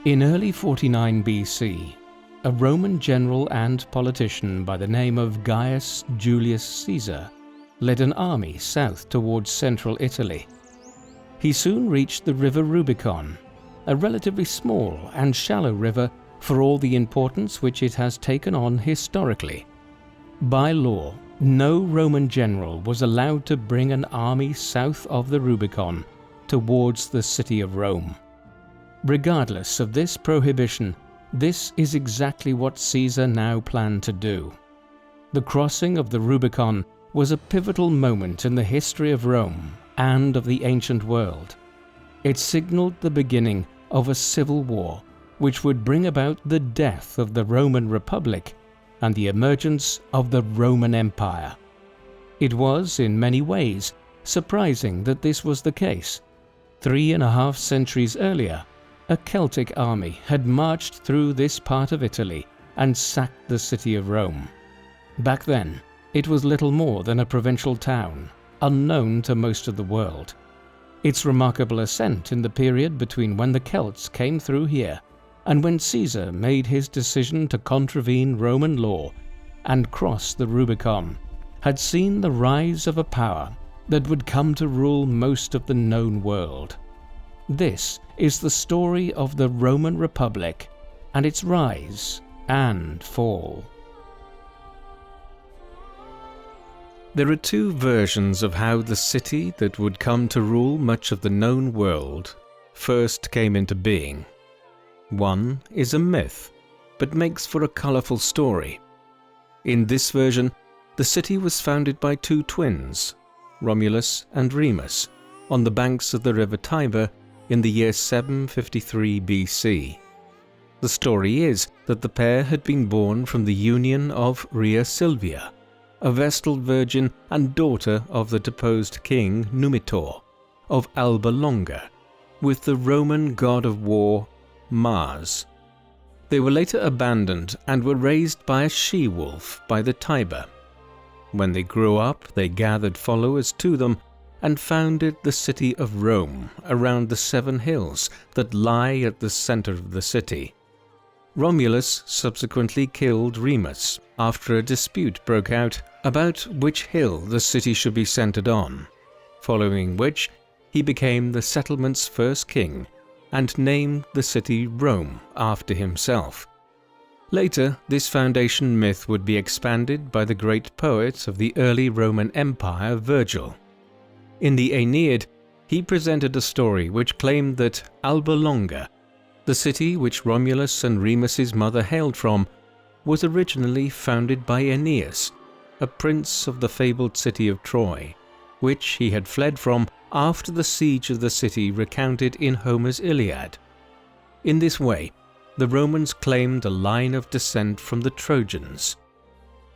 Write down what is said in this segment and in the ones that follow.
In early 49 BC, a Roman general and politician by the name of Gaius Julius Caesar led an army south towards central Italy. He soon reached the river Rubicon, a relatively small and shallow river for all the importance which it has taken on historically. By law, no Roman general was allowed to bring an army south of the Rubicon towards the city of Rome. Regardless of this prohibition, this is exactly what Caesar now planned to do. The crossing of the Rubicon was a pivotal moment in the history of Rome and of the ancient world. It signaled the beginning of a civil war which would bring about the death of the Roman Republic and the emergence of the Roman Empire. It was, in many ways, surprising that this was the case. 3.5 centuries earlier, a Celtic army had marched through this part of Italy and sacked the city of Rome. Back then, it was little more than a provincial town, unknown to most of the world. Its remarkable ascent in the period between when the Celts came through here and when Caesar made his decision to contravene Roman law and cross the Rubicon had seen the rise of a power that would come to rule most of the known world. This is the story of the Roman Republic and its rise and fall. There are two versions of how the city that would come to rule much of the known world first came into being. One is a myth, but makes for a colourful story. In this version, the city was founded by two twins, Romulus and Remus, on the banks of the river Tiber in the year 753 BC. The story is that the pair had been born from the union of Rhea Silvia, a Vestal virgin and daughter of the deposed king Numitor of Alba Longa, with the Roman god of war Mars. They were later abandoned and were raised by a she-wolf by the Tiber. When they grew up, they gathered followers to them and founded the city of Rome around the 7 hills that lie at the center of the city. Romulus subsequently killed Remus after a dispute broke out about which hill the city should be centered on, following which he became the settlement's first king and named the city Rome after himself. Later, this foundation myth would be expanded by the great poet of the early Roman Empire, Virgil. In the Aeneid, he presented a story which claimed that Alba Longa, the city which Romulus and Remus's mother hailed from, was originally founded by Aeneas, a prince of the fabled city of Troy, which he had fled from after the siege of the city recounted in Homer's Iliad. In this way, the Romans claimed a line of descent from the Trojans.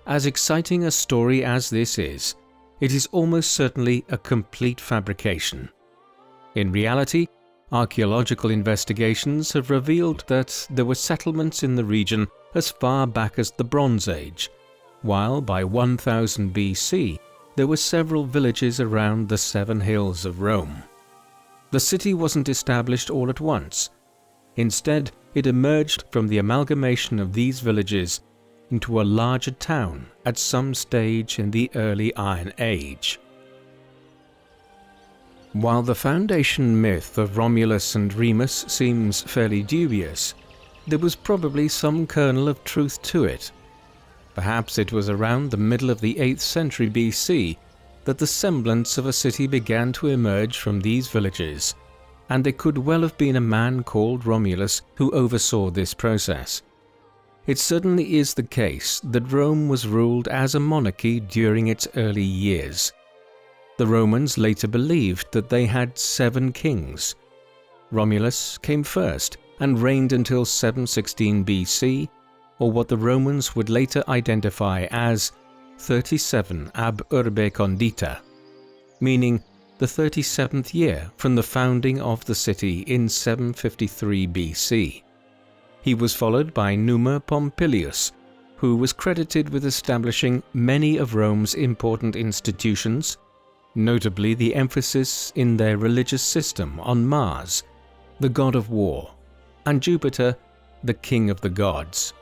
As exciting a story as this is, it is almost certainly a complete fabrication. In reality, archaeological investigations have revealed that there were settlements in the region as far back as the Bronze Age, while by 1000 BC there were several villages around the 7 hills of Rome. The city wasn't established all at once. Instead, it emerged from the amalgamation of these villages into a larger town at some stage in the early Iron Age. While the foundation myth of Romulus and Remus seems fairly dubious, there was probably some kernel of truth to it. Perhaps it was around the middle of the 8th century BC that the semblance of a city began to emerge from these villages, and there could well have been a man called Romulus who oversaw this process. It certainly is the case that Rome was ruled as a monarchy during its early years. The Romans later believed that they had 7 kings. Romulus came first and reigned until 716 BC, or what the Romans would later identify as 37 ab urbe condita, meaning the 37th year from the founding of the city in 753 BC. He was followed by Numa Pompilius, who was credited with establishing many of Rome's important institutions, notably the emphasis in their religious system on Mars, the god of war. and Jupiter the king of the gods.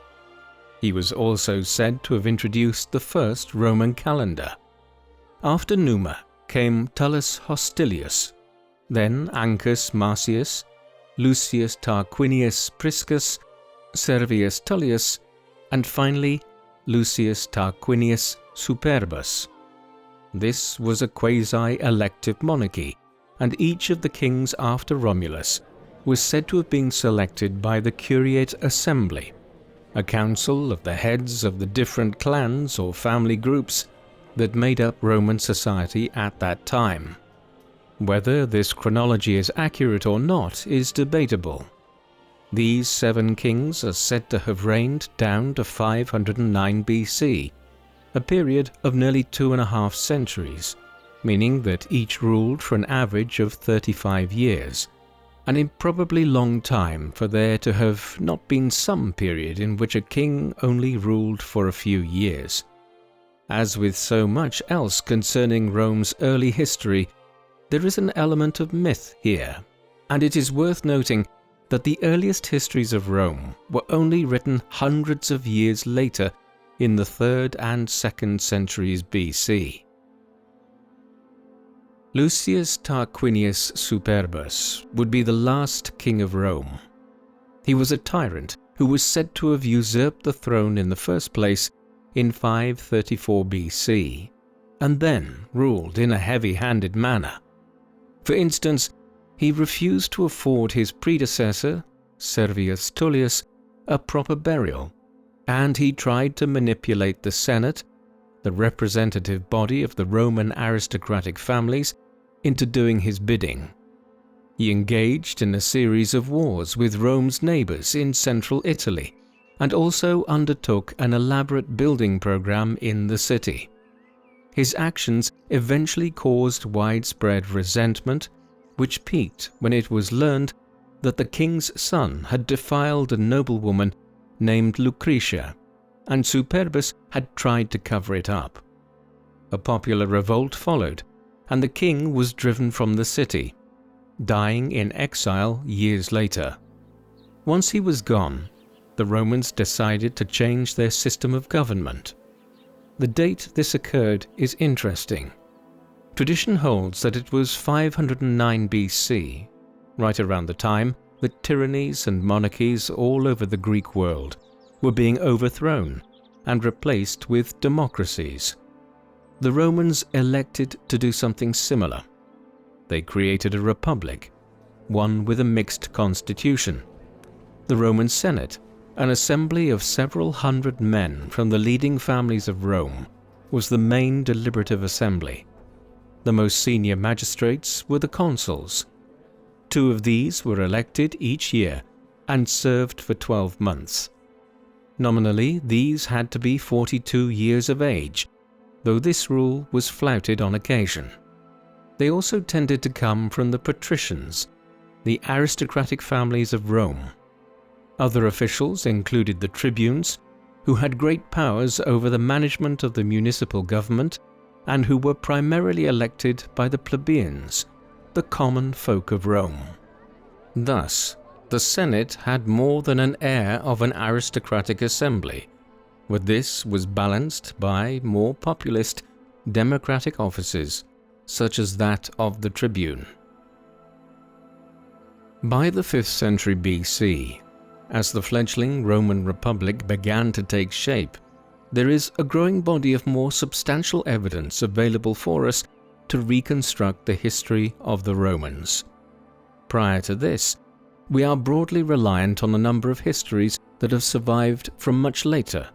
He was also said to have introduced the first Roman calendar. After Numa came Tullus Hostilius, then Ancus Marcius, Lucius Tarquinius Priscus, Servius Tullius, and finally Lucius Tarquinius Superbus. This was a quasi-elective monarchy, and each of the kings after Romulus was said to have been selected by the Curiate Assembly, a council of the heads of the different clans or family groups that made up Roman society at that time. Whether this chronology is accurate or not is debatable. These 7 kings are said to have reigned down to 509 BC, a period of nearly 2.5 centuries, meaning that each ruled for an average of 35 years, an improbably long time for there to have not been some period in which a king only ruled for a few years. As with so much else concerning Rome's early history, there is an element of myth here, and it is worth noting that the earliest histories of Rome were only written hundreds of years later in the 3rd and 2nd centuries BC. Lucius Tarquinius Superbus would be the last king of Rome. He was a tyrant who was said to have usurped the throne in the first place in 534 BC, and then ruled in a heavy-handed manner. For instance, he refused to afford his predecessor, Servius Tullius, a proper burial, and he tried to manipulate the Senate, the representative body of the Roman aristocratic families, into doing his bidding. He engaged in a series of wars with Rome's neighbors in central Italy, and also undertook an elaborate building program in the city. His actions eventually caused widespread resentment, which peaked when it was learned that the king's son had defiled a noblewoman named Lucretia, and Superbus had tried to cover it up. A popular revolt followed, and the king was driven from the city, dying in exile years later. Once he was gone, the Romans decided to change their system of government. The date this occurred is interesting. Tradition holds that it was 509 BC, right around the time that tyrannies and monarchies all over the Greek world were being overthrown and replaced with democracies. The Romans elected to do something similar. They created a republic, one with a mixed constitution. The Roman Senate, an assembly of several hundred men from the leading families of Rome, was the main deliberative assembly. The most senior magistrates were the consuls. 2 of these were elected each year and served for 12 months. Nominally, these had to be 42 years of age, though this rule was flouted on occasion. They also tended to come from the Patricians, the aristocratic families of Rome. Other officials included the tribunes, who had great powers over the management of the municipal government and who were primarily elected by the plebeians, the common folk of Rome. Thus, the Senate had more than an air of an aristocratic assembly, but this was balanced by more populist, democratic offices, such as that of the tribune. By the 5th century BC, as the fledgling Roman Republic began to take shape, there is a growing body of more substantial evidence available for us to reconstruct the history of the Romans. Prior to this, we are broadly reliant on a number of histories that have survived from much later,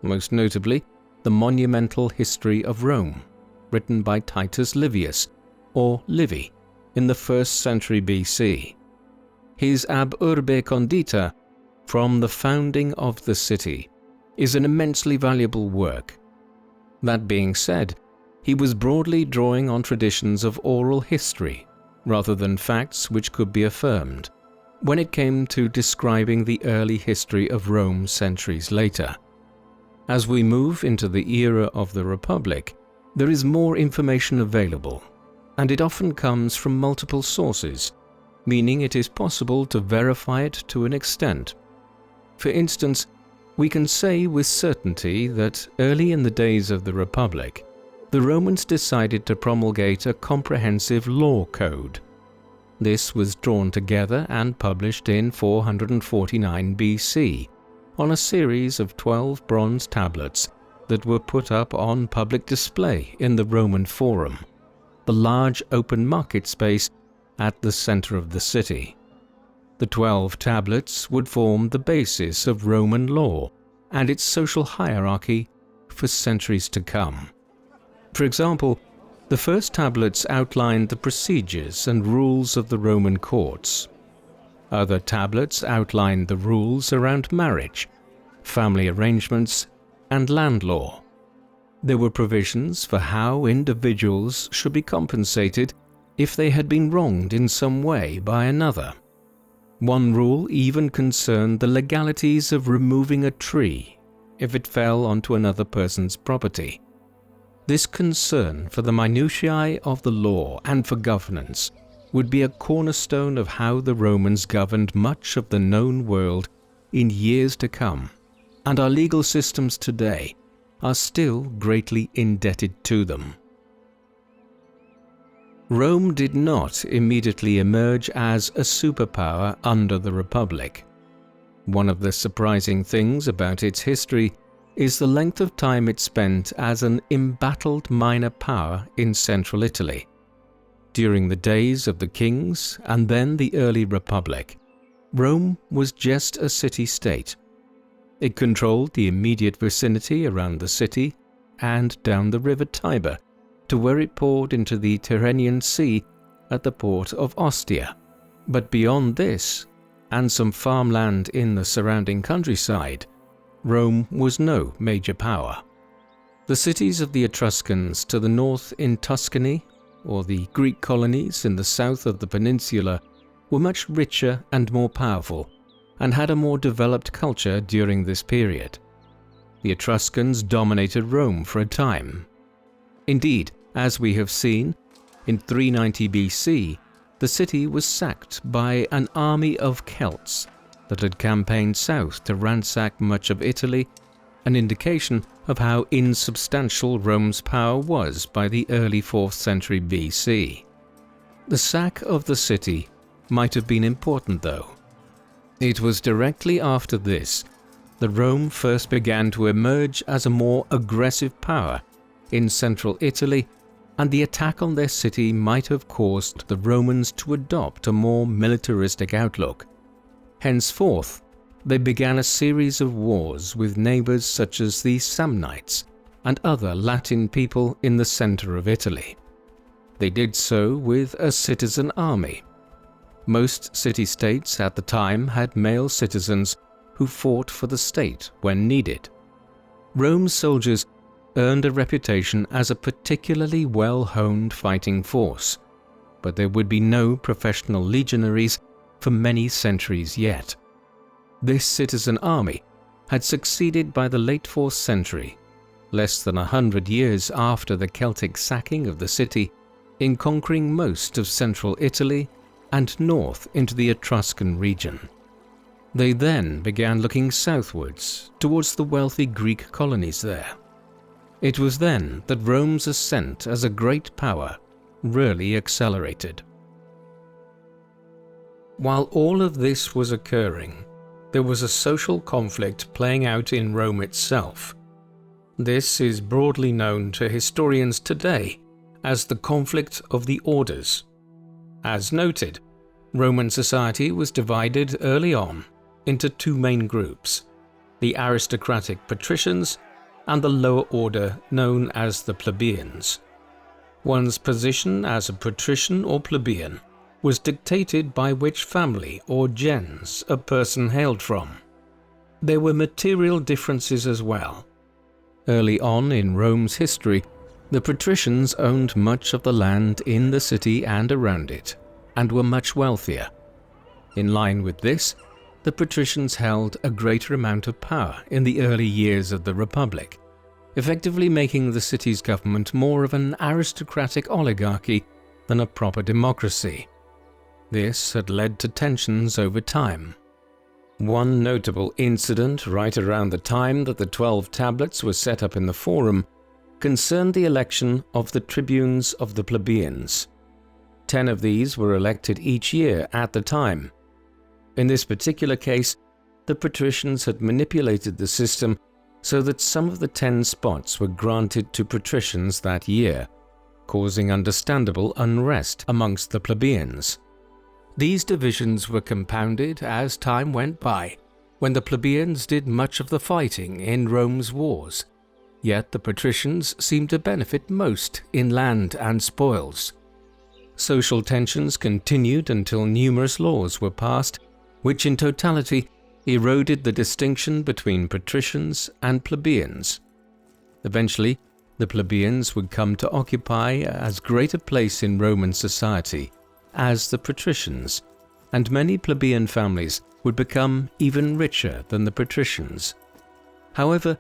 most notably the monumental History of Rome, written by Titus Livius, or Livy, in the 1st century BC. His Ab Urbe Condita, From the Founding of the City, is an immensely valuable work. That being said, he was broadly drawing on traditions of oral history, rather than facts which could be affirmed, when it came to describing the early history of Rome centuries later. As we move into the era of the Republic, there is more information available, and it often comes from multiple sources, meaning it is possible to verify it to an extent. For instance, we can say with certainty that early in the days of the Republic, the Romans decided to promulgate a comprehensive law code. This was drawn together and published in 449 BC on a series of 12 bronze tablets that were put up on public display in the Roman Forum, the large open market space at the center of the city. The 12 tablets would form the basis of Roman law and its social hierarchy for centuries to come. For example, the first tablets outlined the procedures and rules of the Roman courts. Other tablets outlined the rules around marriage, family arrangements, and land law. There were provisions for how individuals should be compensated if they had been wronged in some way by another. One rule even concerned the legalities of removing a tree if it fell onto another person's property. This concern for the minutiae of the law and for governance would be a cornerstone of how the Romans governed much of the known world in years to come, and our legal systems today are still greatly indebted to them. Rome did not immediately emerge as a superpower under the Republic. One of the surprising things about its history is the length of time it spent as an embattled minor power in central Italy. During the days of the kings and then the early Republic, Rome was just a city-state. It controlled the immediate vicinity around the city and down the river Tiber to where it poured into the Tyrrhenian Sea at the port of Ostia. But beyond this, and some farmland in the surrounding countryside, Rome was no major power. The cities of the Etruscans to the north in Tuscany, or the Greek colonies in the south of the peninsula, were much richer and more powerful, and had a more developed culture during this period. The Etruscans dominated Rome for a time. Indeed, as we have seen, in 390 BC, the city was sacked by an army of Celts that had campaigned south to ransack much of Italy, an indication of how insubstantial Rome's power was by the early 4th century BC. The sack of the city might have been important though. It was directly after this that Rome first began to emerge as a more aggressive power in central Italy, and the attack on their city might have caused the Romans to adopt a more militaristic outlook. Henceforth, they began a series of wars with neighbors such as the Samnites and other Latin people in the center of Italy. They did so with a citizen army. Most city-states at the time had male citizens who fought for the state when needed. Rome's soldiers earned a reputation as a particularly well-honed fighting force, but there would be no professional legionaries for many centuries yet. This citizen army had succeeded by the late 4th century, less than 100 years after the Celtic sacking of the city, in conquering most of central Italy and north into the Etruscan region. They then began looking southwards towards the wealthy Greek colonies there. It was then that Rome's ascent as a great power really accelerated. While all of this was occurring, there was a social conflict playing out in Rome itself. This is broadly known to historians today as the conflict of the orders. As noted, Roman society was divided early on into two main groups, the aristocratic patricians and the lower order known as the plebeians. One's position as a patrician or plebeian was dictated by which family or gens a person hailed from. There were material differences as well. Early on in Rome's history, the patricians owned much of the land in the city and around it, and were much wealthier. In line with this, the patricians held a greater amount of power in the early years of the Republic, effectively making the city's government more of an aristocratic oligarchy than a proper democracy. This had led to tensions over time. One notable incident right around the time that the 12 tablets were set up in the Forum concerned the election of the tribunes of the plebeians. 10 of these were elected each year at the time. In this particular case, the patricians had manipulated the system so that some of the 10 spots were granted to patricians that year, causing understandable unrest amongst the plebeians. These divisions were compounded as time went by, when the plebeians did much of the fighting in Rome's wars, yet the patricians seemed to benefit most in land and spoils. Social tensions continued until numerous laws were passed, which in totality eroded the distinction between patricians and plebeians. Eventually, the plebeians would come to occupy as great a place in Roman society as the patricians, and many plebeian families would become even richer than the patricians. However,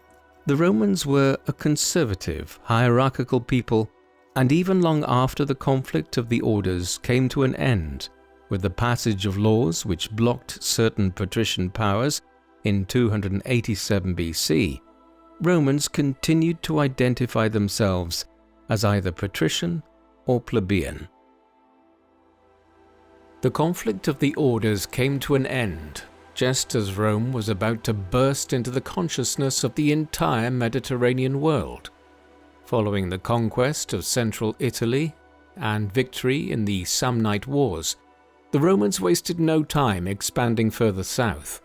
the Romans were a conservative, hierarchical people, and even long after the conflict of the orders came to an end, with the passage of laws which blocked certain patrician powers in 287 BC, Romans continued to identify themselves as either patrician or plebeian. The conflict of the orders came to an end just as Rome was about to burst into the consciousness of the entire Mediterranean world. Following the conquest of central Italy and victory in the Samnite Wars, the Romans wasted no time expanding further south.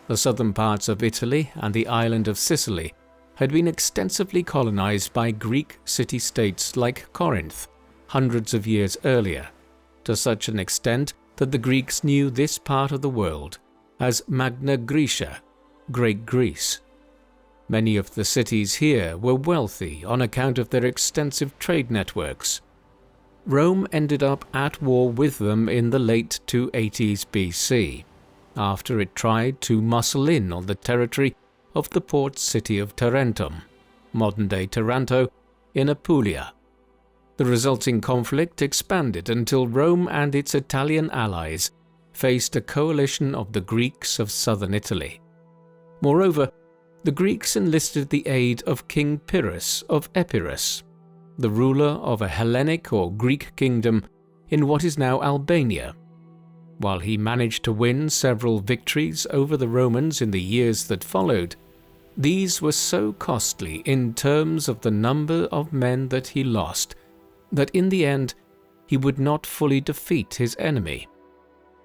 The southern parts of Italy and the island of Sicily had been extensively colonized by Greek city-states like Corinth hundreds of years earlier, to such an extent that the Greeks knew this part of the world as Magna Graecia, Great Greece. Many of the cities here were wealthy on account of their extensive trade networks. Rome ended up at war with them in the late 280s BC, after it tried to muscle in on the territory of the port city of Tarentum, modern-day Taranto, in Apulia. The resulting conflict expanded until Rome and its Italian allies faced a coalition of the Greeks of southern Italy. Moreover, the Greeks enlisted the aid of King Pyrrhus of Epirus, the ruler of a Hellenic or Greek kingdom in what is now Albania. While he managed to win several victories over the Romans in the years that followed, these were so costly in terms of the number of men that he lost, that in the end he would not fully defeat his enemy.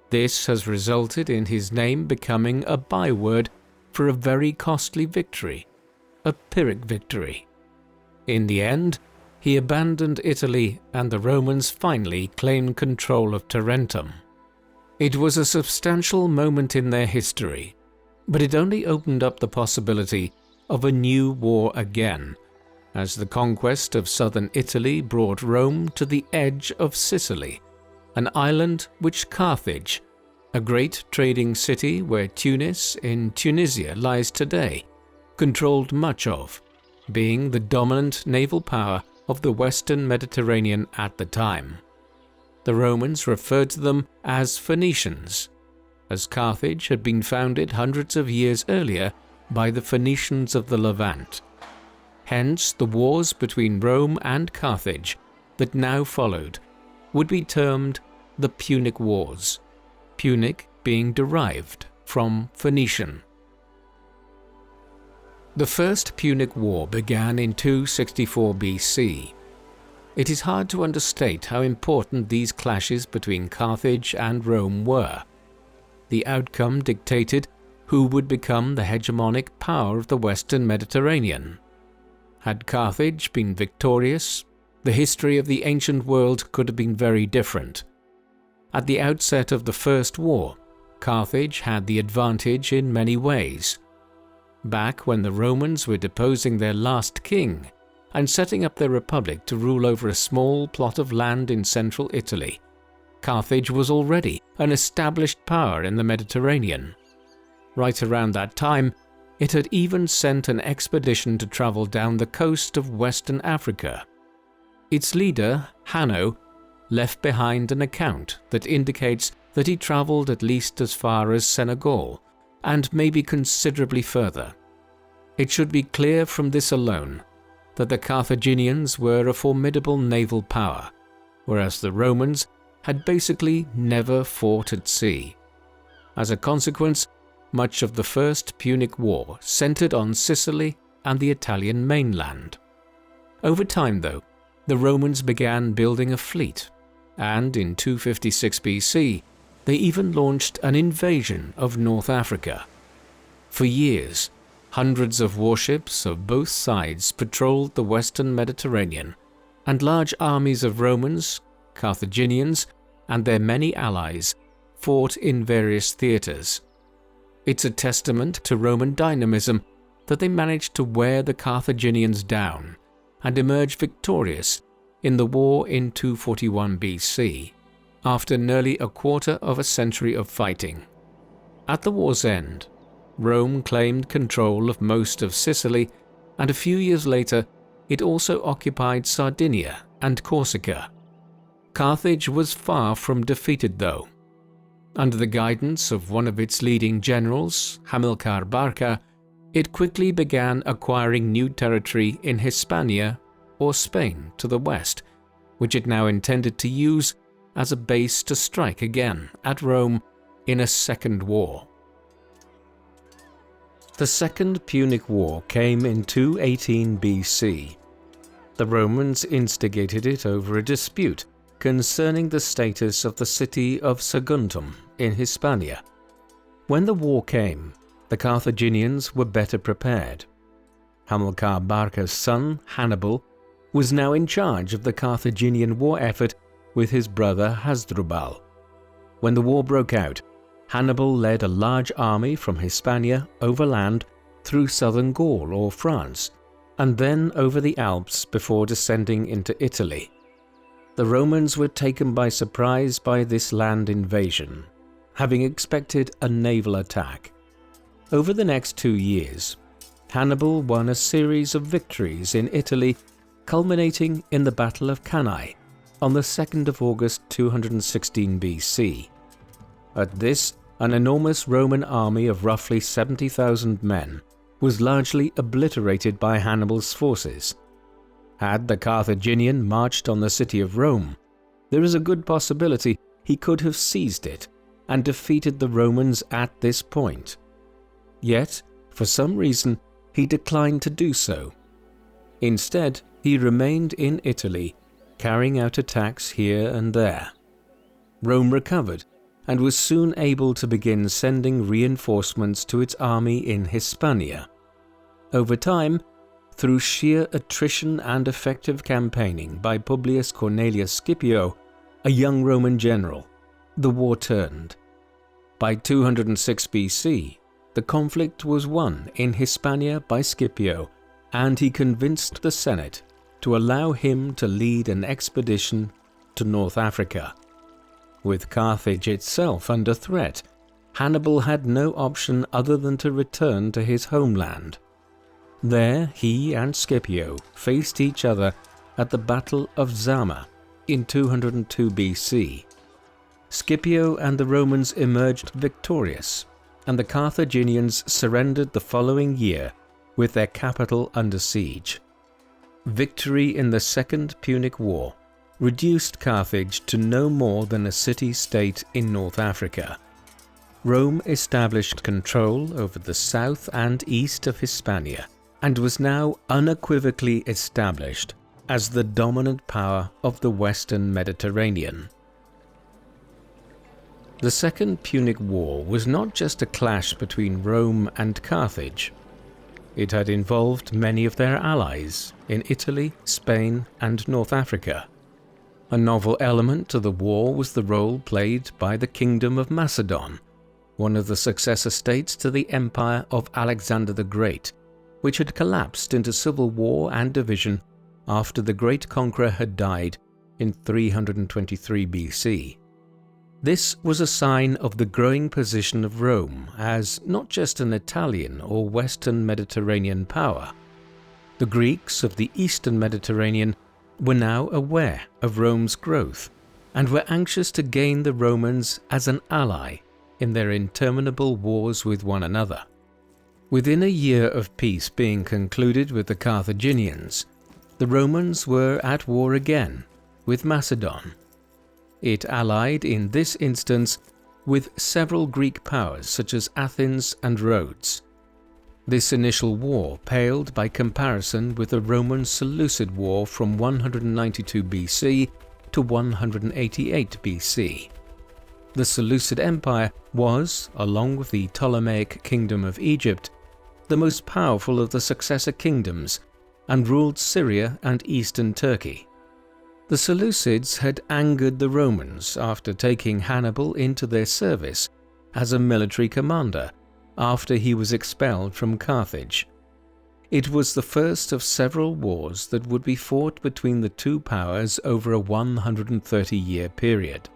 This has resulted in his name becoming a byword for a very costly victory, a Pyrrhic victory. In the end, he abandoned Italy and the Romans finally claimed control of Tarentum. It was a substantial moment in their history, but it only opened up the possibility of a new war again, as the conquest of southern Italy brought Rome to the edge of Sicily, an island which Carthage, a great trading city where Tunis in Tunisia lies today, controlled much of, being the dominant naval power of the Western Mediterranean at the time. The Romans referred to them as Phoenicians, as Carthage had been founded hundreds of years earlier by the Phoenicians of the Levant. Hence, the wars between Rome and Carthage that now followed would be termed the Punic Wars, Punic being derived from Phoenician. The First Punic War began in 264 BC. It is hard to understate how important these clashes between Carthage and Rome were. The outcome dictated who would become the hegemonic power of the Western Mediterranean. Had Carthage been victorious, the history of the ancient world could have been very different. At the outset of the First War, Carthage had the advantage in many ways. Back when the Romans were deposing their last king and setting up their republic to rule over a small plot of land in central Italy, Carthage was already an established power in the Mediterranean. Right around that time, it had even sent an expedition to travel down the coast of Western Africa. Its leader, Hanno, left behind an account that indicates that he travelled at least as far as Senegal, and maybe considerably further. It should be clear from this alone that the Carthaginians were a formidable naval power, whereas the Romans had basically never fought at sea. As a consequence, much of the First Punic War centered on Sicily and the Italian mainland. Over time, though, the Romans began building a fleet, and in 256 BC, they even launched an invasion of North Africa. For years, hundreds of warships of both sides patrolled the western Mediterranean, and large armies of Romans, Carthaginians, and their many allies fought in various theatres. It's a testament to Roman dynamism that they managed to wear the Carthaginians down and emerge victorious in the war in 241 BC, after nearly a quarter of a century of fighting. At the war's end, Rome claimed control of most of Sicily, and a few years later it also occupied Sardinia and Corsica. Carthage was far from defeated though. Under the guidance of one of its leading generals, Hamilcar Barca, it quickly began acquiring new territory in Hispania or Spain to the west, which it now intended to use as a base to strike again at Rome in a second war. The Second Punic War came in 218 BC. The Romans instigated it over a dispute concerning the status of the city of Saguntum in Hispania. When the war came, the Carthaginians were better prepared. Hamilcar Barca's son, Hannibal, was now in charge of the Carthaginian war effort with his brother Hasdrubal. When the war broke out, Hannibal led a large army from Hispania overland through southern Gaul or France, and then over the Alps before descending into Italy. The Romans were taken by surprise by this land invasion, having expected a naval attack. Over the next 2 years, Hannibal won a series of victories in Italy, culminating in the Battle of Cannae on the 2nd of August 216 BC. At this, an enormous Roman army of roughly 70,000 men was largely obliterated by Hannibal's forces. Had the Carthaginian marched on the city of Rome, there is a good possibility he could have seized it and defeated the Romans at this point. Yet, for some reason, he declined to do so. Instead, he remained in Italy, carrying out attacks here and there. Rome recovered and was soon able to begin sending reinforcements to its army in Hispania. Over time, through sheer attrition and effective campaigning by Publius Cornelius Scipio, a young Roman general, the war turned. By 206 BC, the conflict was won in Hispania by Scipio, and he convinced the Senate to allow him to lead an expedition to North Africa. With Carthage itself under threat, Hannibal had no option other than to return to his homeland. There he and Scipio faced each other at the Battle of Zama in 202 BC. Scipio and the Romans emerged victorious, and the Carthaginians surrendered the following year with their capital under siege. Victory in the Second Punic War reduced Carthage to no more than a city-state in North Africa. Rome established control over the south and east of Hispania, and was now unequivocally established as the dominant power of the Western Mediterranean. The Second Punic War was not just a clash between Rome and Carthage. It had involved many of their allies in Italy, Spain, and North Africa. A novel element to the war was the role played by the Kingdom of Macedon, one of the successor states to the Empire of Alexander the Great, which had collapsed into civil war and division after the great conqueror had died in 323 BC. This was a sign of the growing position of Rome as not just an Italian or Western Mediterranean power. The Greeks of the Eastern Mediterranean were now aware of Rome's growth, and were anxious to gain the Romans as an ally in their interminable wars with one another. Within a year of peace being concluded with the Carthaginians, the Romans were at war again with Macedon. It allied in this instance with several Greek powers such as Athens and Rhodes. This initial war paled by comparison with the Roman Seleucid War from 192 BC to 188 BC. The Seleucid Empire was, along with the Ptolemaic Kingdom of Egypt, the most powerful of the successor kingdoms and ruled Syria and eastern Turkey. The Seleucids had angered the Romans after taking Hannibal into their service as a military commander after he was expelled from Carthage. It was the first of several wars that would be fought between the two powers over a 130-year period.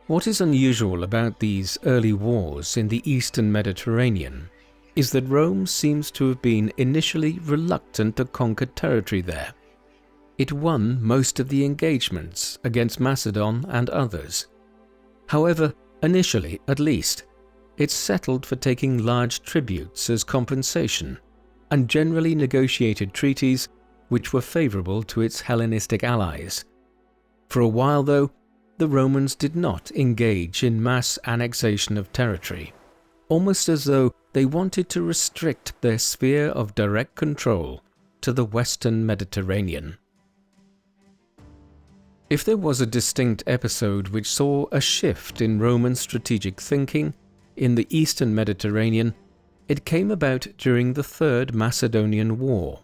What is unusual about these early wars in the Eastern Mediterranean is that Rome seems to have been initially reluctant to conquer territory there. It won most of the engagements against Macedon and others. However, initially at least, it settled for taking large tributes as compensation and generally negotiated treaties which were favourable to its Hellenistic allies. For a while, though, the Romans did not engage in mass annexation of territory, almost as though they wanted to restrict their sphere of direct control to the Western Mediterranean. If there was a distinct episode which saw a shift in Roman strategic thinking in the Eastern Mediterranean, it came about during the Third Macedonian War,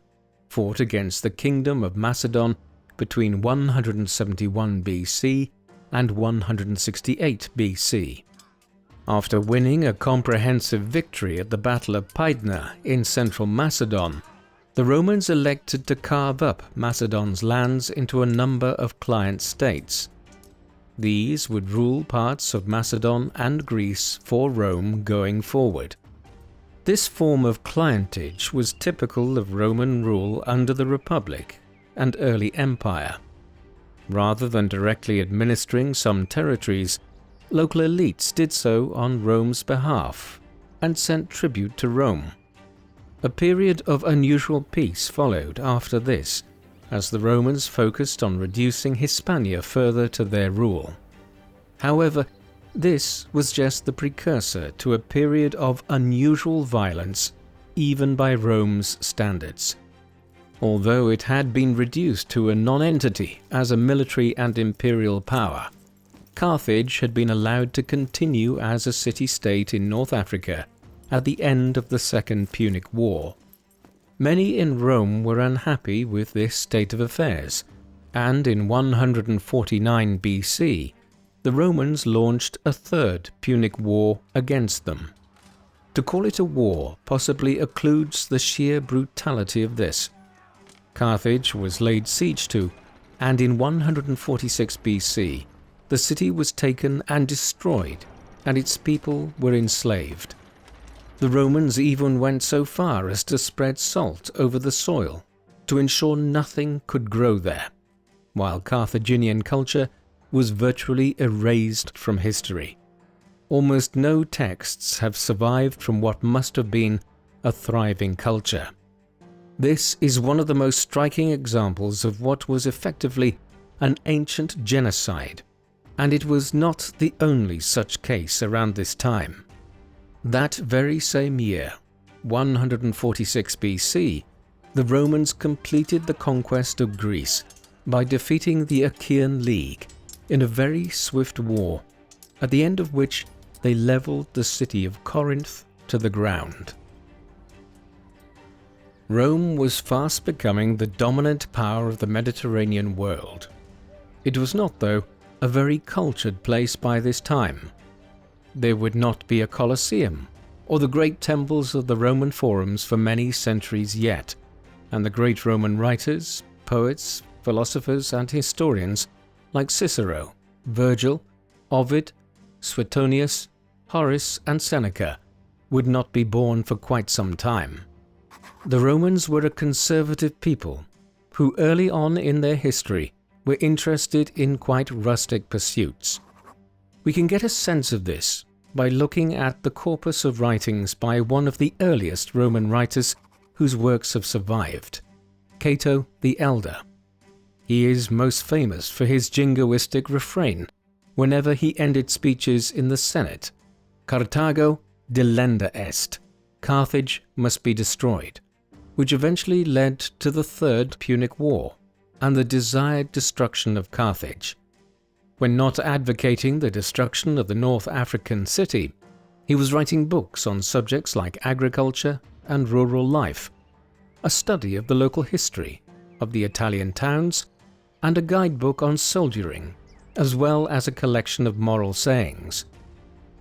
fought against the Kingdom of Macedon between 171 BC and 168 BC. After winning a comprehensive victory at the Battle of Pydna in central Macedon, the Romans elected to carve up Macedon's lands into a number of client states. These would rule parts of Macedon and Greece for Rome going forward. This form of clientage was typical of Roman rule under the Republic and early Empire. Rather than directly administering some territories, local elites did so on Rome's behalf and sent tribute to Rome. A period of unusual peace followed after this, as the Romans focused on reducing Hispania further to their rule. However, this was just the precursor to a period of unusual violence, even by Rome's standards. Although it had been reduced to a non-entity as a military and imperial power, Carthage had been allowed to continue as a city-state in North Africa at the end of the Second Punic War. Many in Rome were unhappy with this state of affairs, and in 149 BC, the Romans launched a Third Punic War against them. To call it a war possibly occludes the sheer brutality of this. Carthage was laid siege to, and in 146 BC, the city was taken and destroyed, and its people were enslaved. The Romans even went so far as to spread salt over the soil to ensure nothing could grow there, while Carthaginian culture was virtually erased from history. Almost no texts have survived from what must have been a thriving culture. This is one of the most striking examples of what was effectively an ancient genocide, and it was not the only such case around this time. That very same year, 146 BC, the Romans completed the conquest of Greece by defeating the Achaean League in a very swift war, at the end of which they leveled the city of Corinth to the ground. Rome was fast becoming the dominant power of the Mediterranean world. It was not, though, a very cultured place by this time. There would not be a Colosseum or the great temples of the Roman forums for many centuries yet, and the great Roman writers, poets, philosophers and historians like Cicero, Virgil, Ovid, Suetonius, Horace and Seneca would not be born for quite some time. The Romans were a conservative people who early on in their history were interested in quite rustic pursuits. We can get a sense of this by looking at the corpus of writings by one of the earliest Roman writers whose works have survived, Cato the Elder. He is most famous for his jingoistic refrain whenever he ended speeches in the Senate: Carthago delenda est, Carthage must be destroyed, which eventually led to the Third Punic War and the desired destruction of Carthage. When not advocating the destruction of the North African city, he was writing books on subjects like agriculture and rural life, a study of the local history of the Italian towns, and a guidebook on soldiering, as well as a collection of moral sayings.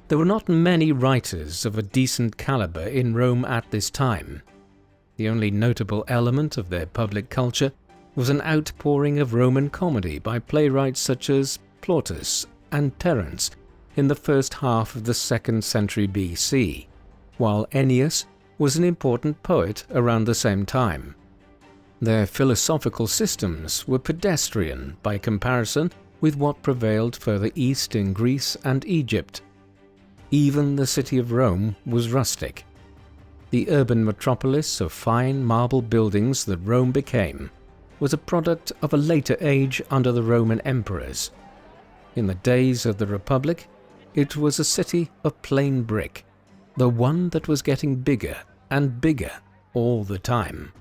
There were not many writers of a decent caliber in Rome at this time. The only notable element of their public culture was an outpouring of Roman comedy by playwrights such as Plautus and Terence in the first half of the 2nd century BC, while Ennius was an important poet around the same time. Their philosophical systems were pedestrian by comparison with what prevailed further east in Greece and Egypt. Even the city of Rome was rustic. The urban metropolis of fine marble buildings that Rome became was a product of a later age under the Roman emperors. In the days of the Republic, it was a city of plain brick, the one that was getting bigger and bigger all the time.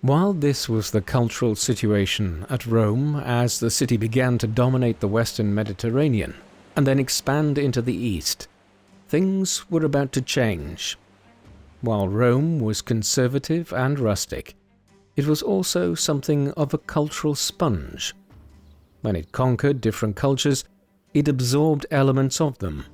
While this was the cultural situation at Rome as the city began to dominate the Western Mediterranean and then expand into the East, things were about to change. While Rome was conservative and rustic, it was also something of a cultural sponge. When it conquered different cultures, it absorbed elements of them.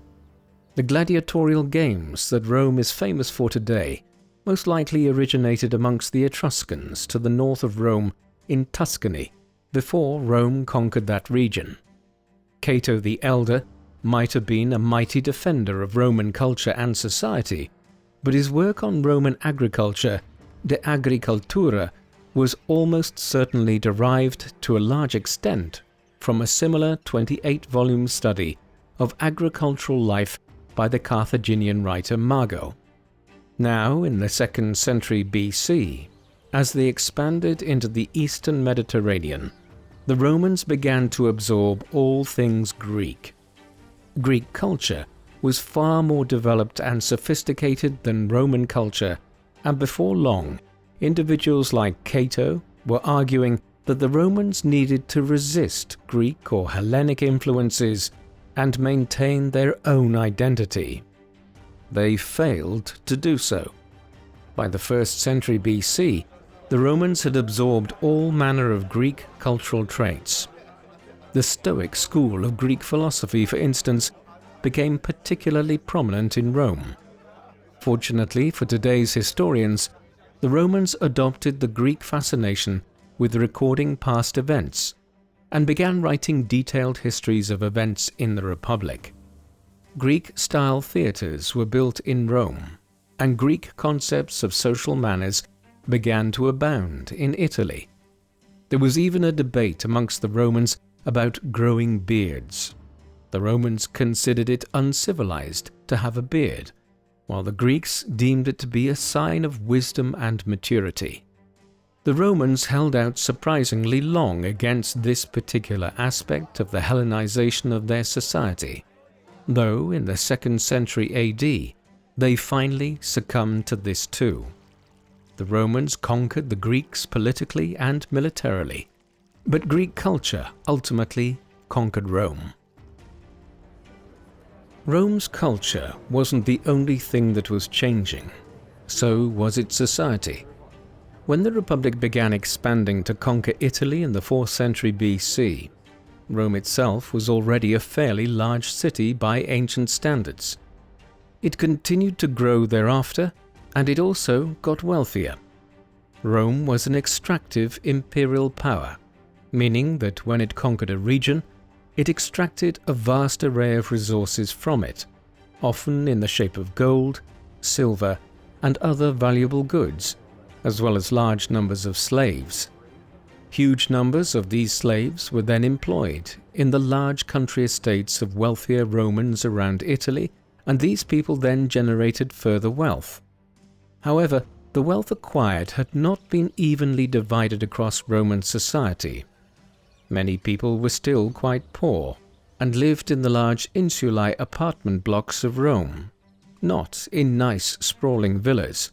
The gladiatorial games that Rome is famous for today most likely originated amongst the Etruscans to the north of Rome in Tuscany, before Rome conquered that region. Cato the Elder might have been a mighty defender of Roman culture and society, but his work on Roman agriculture, De Agricultura, was almost certainly derived to a large extent from a similar 28-volume study of agricultural life by the Carthaginian writer Mago. Now, in the 2nd century BC, as they expanded into the eastern Mediterranean, the Romans began to absorb all things Greek. Greek culture was far more developed and sophisticated than Roman culture, and before long, individuals like Cato were arguing that the Romans needed to resist Greek or Hellenic influences and maintain their own identity. They failed to do so. By the 1st century BC, the Romans had absorbed all manner of Greek cultural traits. The Stoic school of Greek philosophy, for instance, became particularly prominent in Rome. Fortunately for today's historians, the Romans adopted the Greek fascination with recording past events and began writing detailed histories of events in the Republic. Greek-style theatres were built in Rome, and Greek concepts of social manners began to abound in Italy. There was even a debate amongst the Romans about growing beards. The Romans considered it uncivilized to have a beard, while the Greeks deemed it to be a sign of wisdom and maturity. The Romans held out surprisingly long against this particular aspect of the Hellenization of their society, though in the 2nd century AD, they finally succumbed to this too. The Romans conquered the Greeks politically and militarily, but Greek culture ultimately conquered Rome. Rome's culture wasn't the only thing that was changing, so was its society. When the Republic began expanding to conquer Italy in the 4th century BC, Rome itself was already a fairly large city by ancient standards. It continued to grow thereafter, and it also got wealthier. Rome was an extractive imperial power, meaning that when it conquered a region, it extracted a vast array of resources from it, often in the shape of gold, silver, and other valuable goods, as well as large numbers of slaves. Huge numbers of these slaves were then employed in the large country estates of wealthier Romans around Italy, and these people then generated further wealth. However, the wealth acquired had not been evenly divided across Roman society. Many people were still quite poor and lived in the large insulae apartment blocks of Rome, not in nice sprawling villas.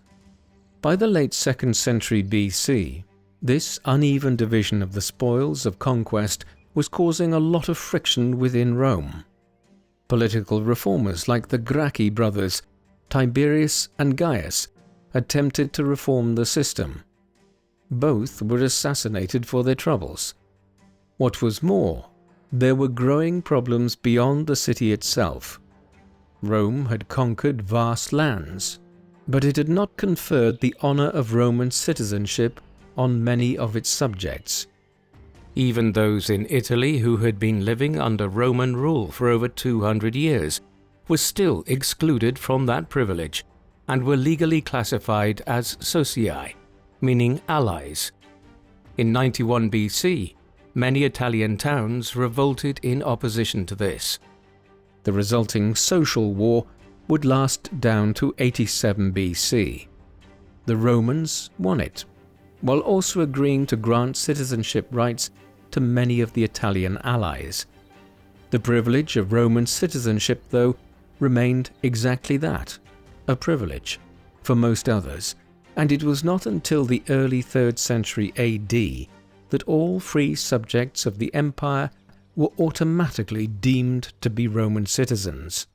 By the late 2nd century BC, this uneven division of the spoils of conquest was causing a lot of friction within Rome. Political reformers like the Gracchi brothers, Tiberius and Gaius, attempted to reform the system. Both were assassinated for their troubles. What was more, there were growing problems beyond the city itself. Rome had conquered vast lands, but it had not conferred the honor of Roman citizenship on many of its subjects. Even those in Italy who had been living under Roman rule for over 200 years were still excluded from that privilege and were legally classified as socii, meaning allies. In 91 BC, many Italian towns revolted in opposition to this. The resulting social war would last down to 87 BC. The Romans won it, while also agreeing to grant citizenship rights to many of the Italian allies. The privilege of Roman citizenship, though, remained exactly that, a privilege, for most others, and it was not until the early 3rd century AD that all free subjects of the empire were automatically deemed to be Roman citizens.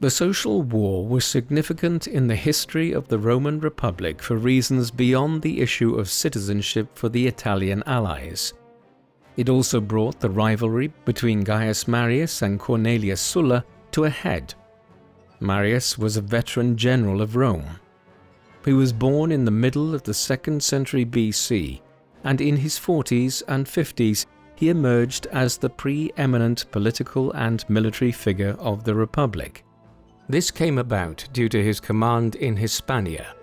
The social war was significant in the history of the Roman Republic for reasons beyond the issue of citizenship for the Italian allies. It also brought the rivalry between Gaius Marius and Cornelius Sulla to a head. Marius was a veteran general of Rome. He was born in the middle of the 2nd century BC, and in his 40s and 50s he emerged as the preeminent political and military figure of the Republic. This came about due to his command in Hispania,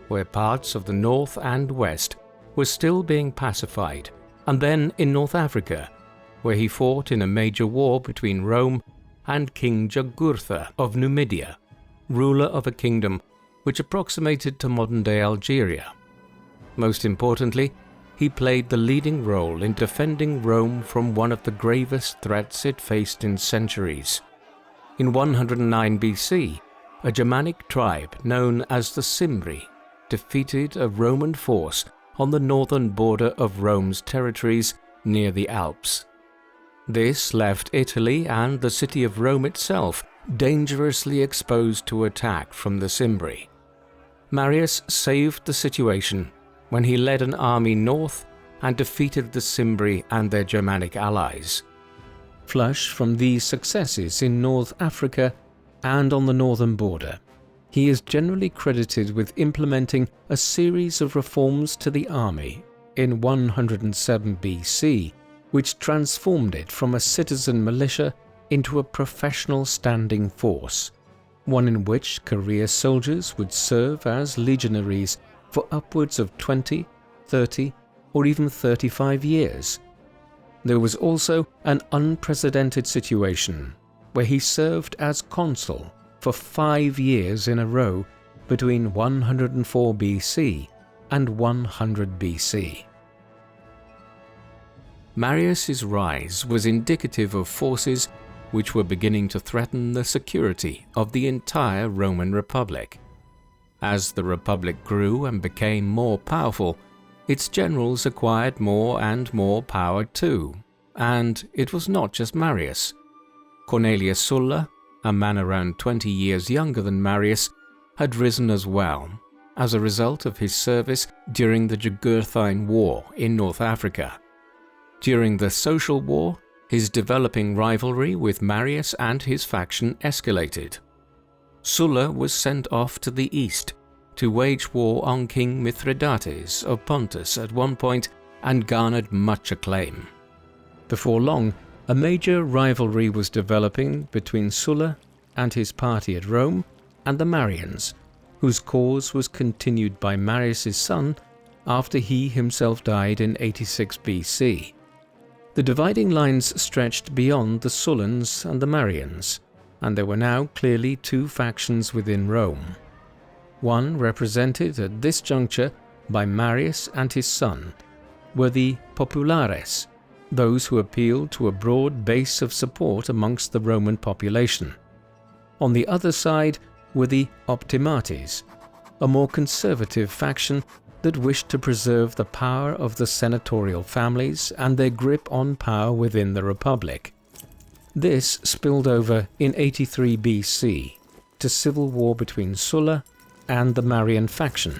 where parts of the north and west were still being pacified, and then in North Africa, where he fought in a major war between Rome and King Jugurtha of Numidia, ruler of a kingdom which approximated to modern-day Algeria. Most importantly, he played the leading role in defending Rome from one of the gravest threats it faced in centuries. In 109 BC, a Germanic tribe known as the Cimbri defeated a Roman force on the northern border of Rome's territories near the Alps. This left Italy and the city of Rome itself dangerously exposed to attack from the Cimbri. Marius saved the situation when he led an army north and defeated the Cimbri and their Germanic allies. Flush from these successes in North Africa and on the northern border, he is generally credited with implementing a series of reforms to the army in 107 BC, which transformed it from a citizen militia into a professional standing force, one in which career soldiers would serve as legionaries for upwards of 20, 30, or even 35 years. There was also an unprecedented situation where he served as consul for 5 years in a row between 104 BC and 100 BC. Marius's rise was indicative of forces which were beginning to threaten the security of the entire Roman Republic. As the Republic grew and became more powerful, its generals acquired more and more power too, and it was not just Marius. Cornelius Sulla, a man around 20 years younger than Marius, had risen as well, as a result of his service during the Jugurthine War in North Africa. During the Social War, his developing rivalry with Marius and his faction escalated. Sulla was sent off to the east to wage war on King Mithridates of Pontus at one point and garnered much acclaim. Before long, a major rivalry was developing between Sulla and his party at Rome and the Marians, whose cause was continued by Marius' son, after he himself died in 86 BC. The dividing lines stretched beyond the Sullans and the Marians, and there were now clearly two factions within Rome. One, represented at this juncture by Marius and his son, were the populares, those who appealed to a broad base of support amongst the Roman population. On the other side were the optimates, a more conservative faction that wished to preserve the power of the senatorial families and their grip on power within the Republic. This spilled over in 83 BC to civil war between Sulla and the Marian faction.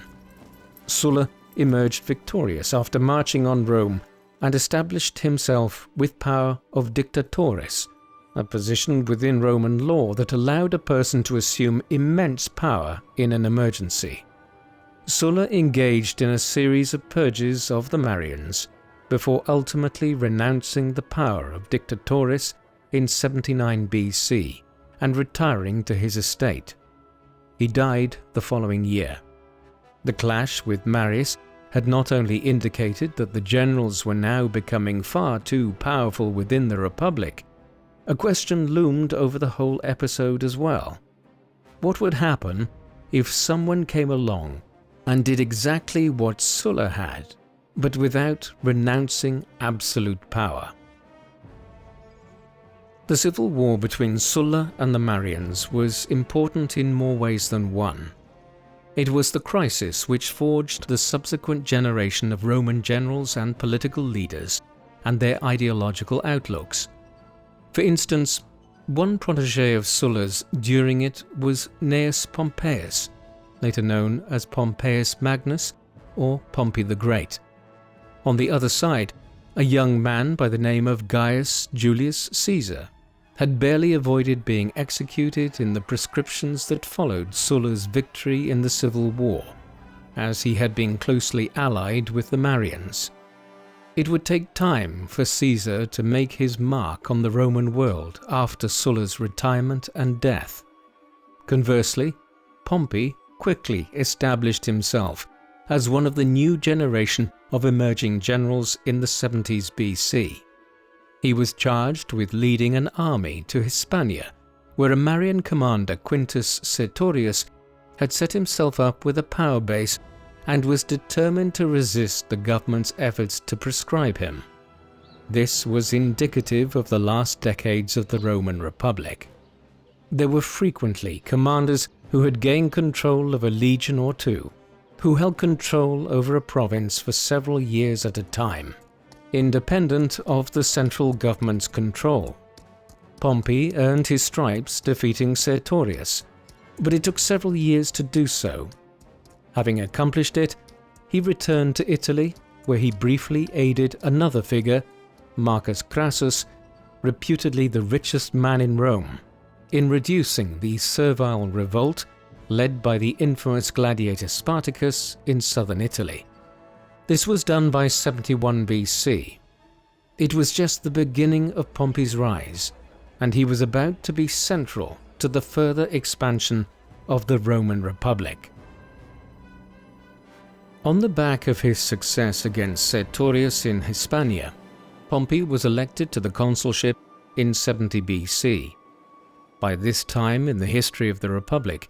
Sulla emerged victorious after marching on Rome and established himself with power of dictatores, a position within Roman law that allowed a person to assume immense power in an emergency. Sulla engaged in a series of purges of the Marians before ultimately renouncing the power of dictatores in 79 BC and retiring to his estate. He died the following year. The clash with Marius had not only indicated that the generals were now becoming far too powerful within the Republic, a question loomed over the whole episode as well. What would happen if someone came along and did exactly what Sulla had, but without renouncing absolute power? The civil war between Sulla and the Marians was important in more ways than one. It was the crisis which forged the subsequent generation of Roman generals and political leaders and their ideological outlooks. For instance, one protege of Sulla's during it was Gnaeus Pompeius, later known as Pompeius Magnus or Pompey the Great. On the other side, a young man by the name of Gaius Julius Caesar had barely avoided being executed in the proscriptions that followed Sulla's victory in the civil war, as he had been closely allied with the Marians. It would take time for Caesar to make his mark on the Roman world after Sulla's retirement and death. Conversely, Pompey quickly established himself as one of the new generation of emerging generals in the 70s BC. He was charged with leading an army to Hispania, where a Marian commander, Quintus Sertorius, had set himself up with a power base and was determined to resist the government's efforts to proscribe him. This was indicative of the last decades of the Roman Republic. There were frequently commanders who had gained control of a legion or two, who held control over a province for several years at a time, independent of the central government's control. Pompey earned his stripes defeating Sertorius, but it took several years to do so. Having accomplished it, he returned to Italy, where he briefly aided another figure, Marcus Crassus, reputedly the richest man in Rome, in reducing the servile revolt led by the infamous gladiator Spartacus in southern Italy. This was done by 71 BC. It was just the beginning of Pompey's rise, and he was about to be central to the further expansion of the Roman Republic. On the back of his success against Sertorius in Hispania, Pompey was elected to the consulship in 70 BC. By this time in the history of the Republic,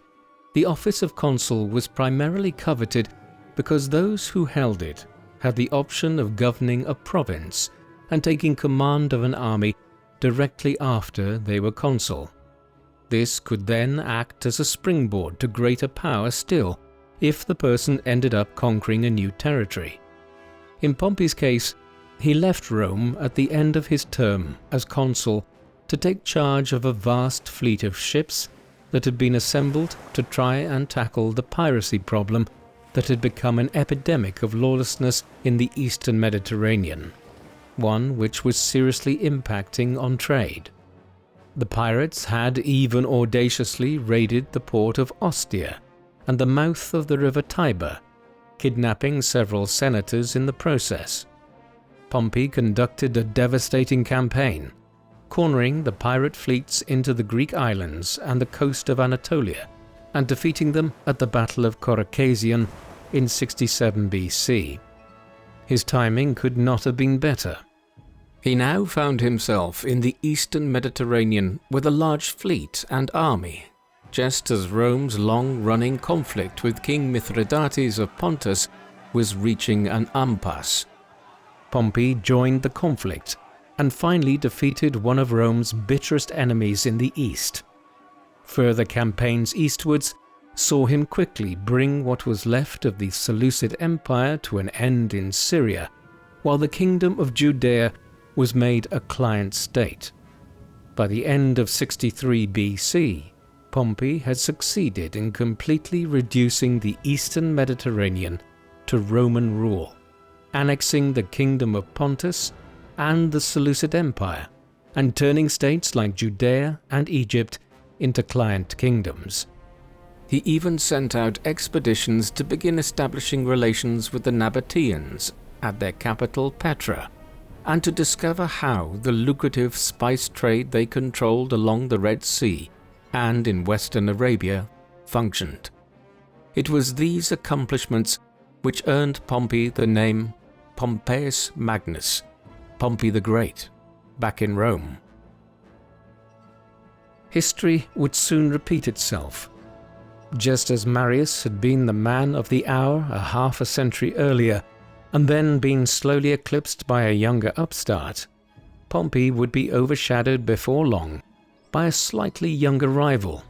the office of consul was primarily coveted because those who held it had the option of governing a province and taking command of an army directly after they were consul. This could then act as a springboard to greater power still if the person ended up conquering a new territory. In Pompey's case, he left Rome at the end of his term as consul to take charge of a vast fleet of ships that had been assembled to try and tackle the piracy problem that had become an epidemic of lawlessness in the eastern Mediterranean, one which was seriously impacting on trade. The pirates had even audaciously raided the port of Ostia and the mouth of the river Tiber, kidnapping several senators in the process. Pompey conducted a devastating campaign, cornering the pirate fleets into the Greek islands and the coast of Anatolia, and defeating them at the Battle of Caucasion in 67 BC, His timing could not have been better. He now found himself in the eastern Mediterranean with a large fleet and army, just as Rome's long-running conflict with King Mithridates of Pontus was reaching an impasse. Pompey joined the conflict and finally defeated one of Rome's bitterest enemies in the east. Further campaigns eastwards saw him quickly bring what was left of the Seleucid Empire to an end in Syria, while the kingdom of Judea was made a client state. By the end of 63 BC, Pompey had succeeded in completely reducing the eastern Mediterranean to Roman rule, annexing the kingdom of Pontus and the Seleucid Empire, and turning states like Judea and Egypt into client kingdoms. He even sent out expeditions to begin establishing relations with the Nabateans at their capital Petra, and to discover how the lucrative spice trade they controlled along the Red Sea and in western Arabia functioned. It was these accomplishments which earned Pompey the name Pompeius Magnus, Pompey the Great, back in Rome. History would soon repeat itself. Just as Marius had been the man of the hour a half a century earlier, and then been slowly eclipsed by a younger upstart, Pompey would be overshadowed before long by a slightly younger rival.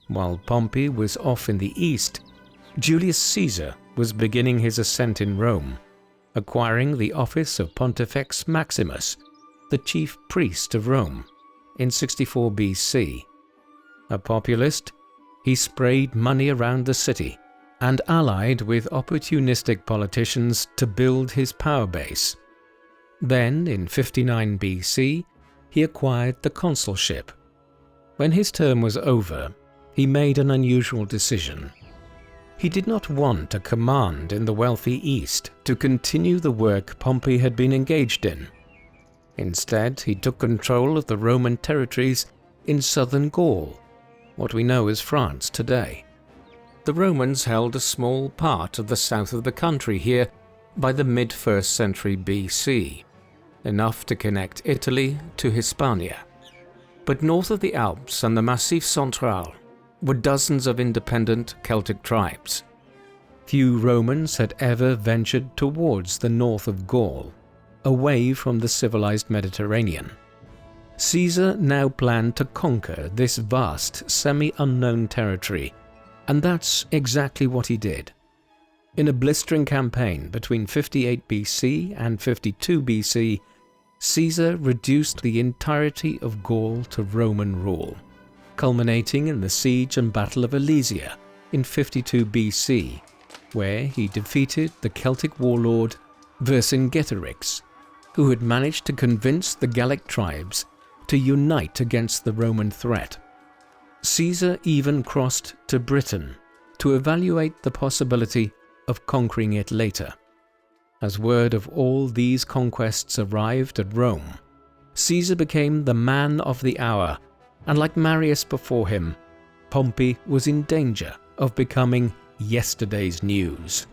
While Pompey was off in the east, Julius Caesar was beginning his ascent in Rome, acquiring the office of Pontifex Maximus, the chief priest of Rome, in 64 BC. A populist, he sprayed money around the city and allied with opportunistic politicians to build his power base. Then, in 59 BC, he acquired the consulship. When his term was over, he made an unusual decision. He did not want a command in the wealthy East to continue the work Pompey had been engaged in. Instead, he took control of the Roman territories in southern Gaul, what we know as France today. The Romans held a small part of the south of the country here by the mid-1st century BC, enough to connect Italy to Hispania. But north of the Alps and the Massif Central were dozens of independent Celtic tribes. Few Romans had ever ventured towards the north of Gaul, away from the civilized Mediterranean. Caesar now planned to conquer this vast, semi-unknown territory, and that's exactly what he did. In a blistering campaign between 58 BC and 52 BC, Caesar reduced the entirety of Gaul to Roman rule, culminating in the siege and Battle of Alesia in 52 BC, where he defeated the Celtic warlord Vercingetorix, who had managed to convince the Gallic tribes to unite against the Roman threat. Caesar even crossed to Britain to evaluate the possibility of conquering it later. As word of all these conquests arrived at Rome, Caesar became the man of the hour, and like Marius before him, Pompey was in danger of becoming yesterday's news.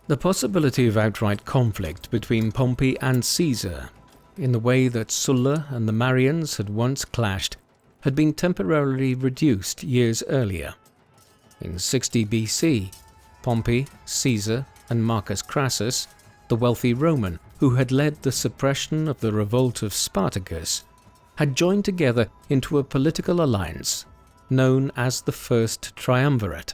The possibility of outright conflict between Pompey and Caesar, in the way that Sulla and the Marians had once clashed, had been temporarily reduced years earlier. In 60 BC, Pompey, Caesar, and Marcus Crassus, the wealthy Roman who had led the suppression of the revolt of Spartacus, had joined together into a political alliance known as the First Triumvirate.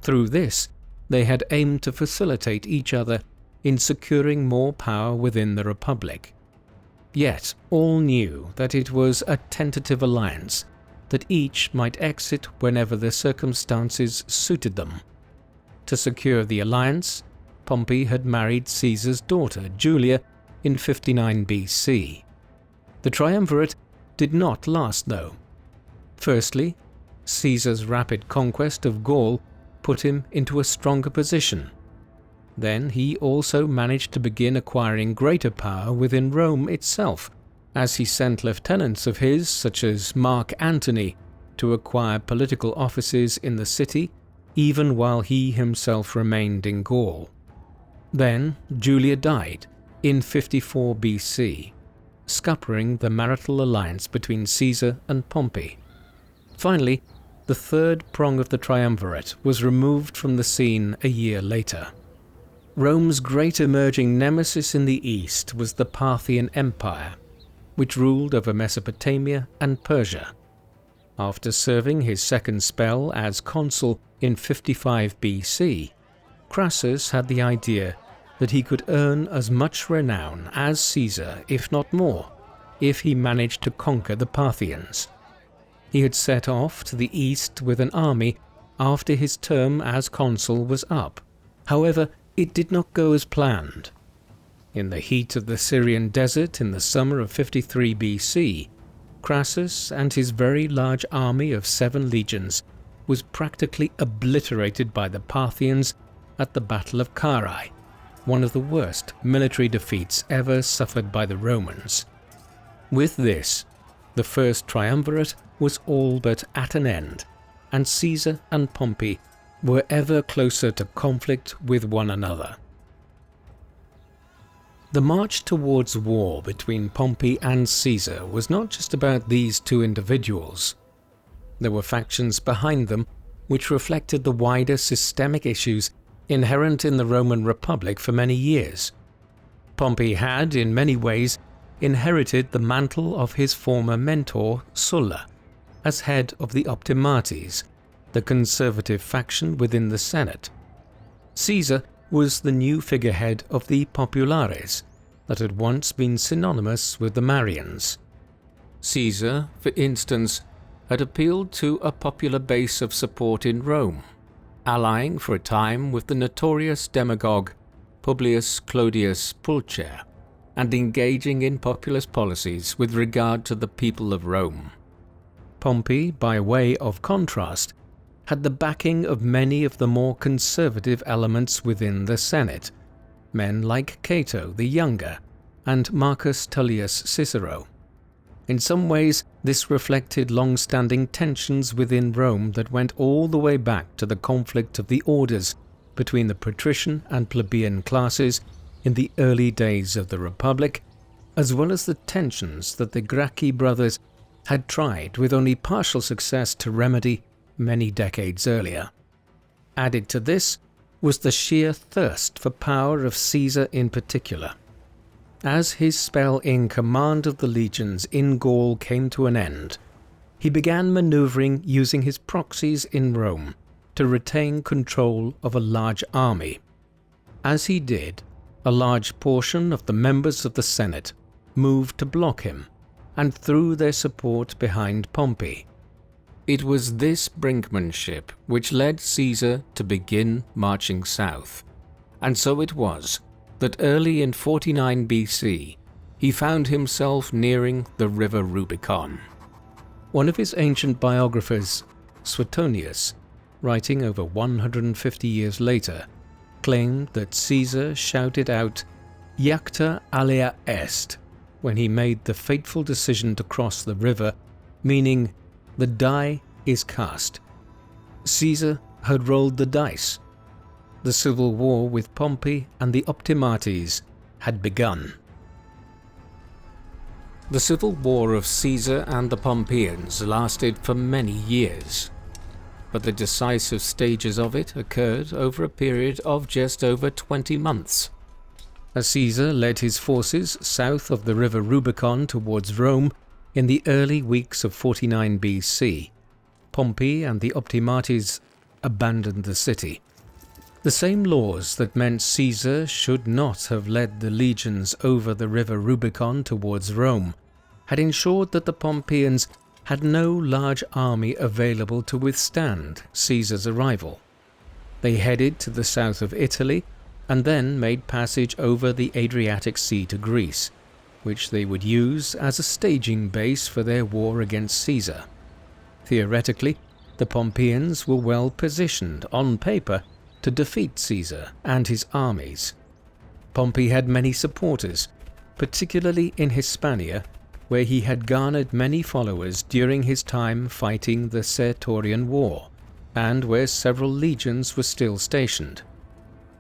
Through this, they had aimed to facilitate each other in securing more power within the Republic. Yet all knew that it was a tentative alliance, that each might exit whenever the circumstances suited them. To secure the alliance, Pompey had married Caesar's daughter Julia in 59 BC. The triumvirate did not last though. Firstly, Caesar's rapid conquest of Gaul put him into a stronger position. Then he also managed to begin acquiring greater power within Rome itself, as he sent lieutenants of his, such as Mark Antony, to acquire political offices in the city, even while he himself remained in Gaul. Then Julia died in 54 BC, scuppering the marital alliance between Caesar and Pompey. Finally, the third prong of the triumvirate was removed from the scene a year later. Rome's great emerging nemesis in the east was the Parthian Empire, which ruled over Mesopotamia and Persia. After serving his second spell as consul in 55 BC, Crassus had the idea that he could earn as much renown as Caesar, if not more, if he managed to conquer the Parthians. He had set off to the east with an army after his term as consul was up. However, it did not go as planned. In the heat of the Syrian desert in the summer of 53 BC, Crassus and his very large army of 7 legions was practically obliterated by the Parthians at the Battle of Carrhae, one of the worst military defeats ever suffered by the Romans. With this, the first triumvirate was all but at an end, and Caesar and Pompey were ever closer to conflict with one another. The march towards war between Pompey and Caesar was not just about these two individuals. There were factions behind them which reflected the wider systemic issues inherent in the Roman Republic for many years. Pompey had, in many ways, inherited the mantle of his former mentor, Sulla, as head of the Optimates, the conservative faction within the Senate. Caesar was the new figurehead of the Populares that had once been synonymous with the Marians. Caesar, for instance, had appealed to a popular base of support in Rome, allying for a time with the notorious demagogue Publius Claudius Pulcher, and engaging in populist policies with regard to the people of Rome. Pompey, by way of contrast, had the backing of many of the more conservative elements within the Senate, men like Cato the Younger and Marcus Tullius Cicero. In some ways, this reflected long-standing tensions within Rome that went all the way back to the conflict of the orders between the patrician and plebeian classes in the early days of the Republic, as well as the tensions that the Gracchi brothers had tried with only partial success to remedy many decades earlier. Added to this was the sheer thirst for power of Caesar in particular. As his spell in command of the legions in Gaul came to an end, he began maneuvering using his proxies in Rome to retain control of a large army. As he did, a large portion of the members of the Senate moved to block him and threw their support behind Pompey. It was this brinkmanship which led Caesar to begin marching south, and so it was that early in 49 BC he found himself nearing the river Rubicon. One of his ancient biographers, Suetonius, writing over 150 years later, claimed that Caesar shouted out "Iacta alea est" when he made the fateful decision to cross the river, meaning the die is cast. Caesar had rolled the dice. The civil war with Pompey and the Optimates had begun. The civil war of Caesar and the Pompeians lasted for many years, but the decisive stages of it occurred over a period of just over 20 months. As Caesar led his forces south of the river Rubicon towards Rome in the early weeks of 49 BC, Pompey and the Optimates abandoned the city. The same laws that meant Caesar should not have led the legions over the river Rubicon towards Rome had ensured that the Pompeians had no large army available to withstand Caesar's arrival. They headed to the south of Italy and then made passage over the Adriatic Sea to Greece, which they would use as a staging base for their war against Caesar. Theoretically, the Pompeians were well positioned on paper to defeat Caesar and his armies. Pompey had many supporters, particularly in Hispania, where he had garnered many followers during his time fighting the Sertorian War, and where several legions were still stationed.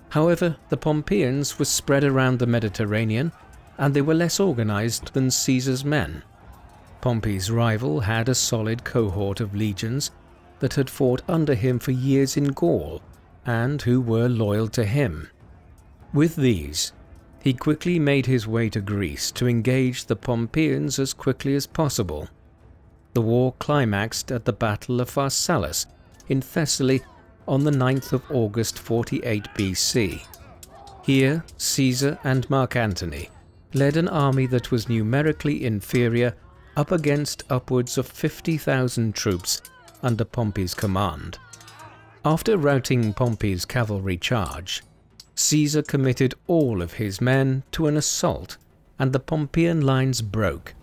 However, the Pompeians were spread around the Mediterranean, and they were less organized than Caesar's men. Pompey's rival had a solid cohort of legions that had fought under him for years in Gaul, and who were loyal to him. With these, he quickly made his way to Greece to engage the Pompeians as quickly as possible. The war climaxed at the Battle of Pharsalus in Thessaly on the 9th of August 48 BC. Here, Caesar and Mark Antony led an army that was numerically inferior up against upwards of 50,000 troops under Pompey's command. After routing Pompey's cavalry charge, Caesar committed all of his men to an assault, and the Pompeian lines broke.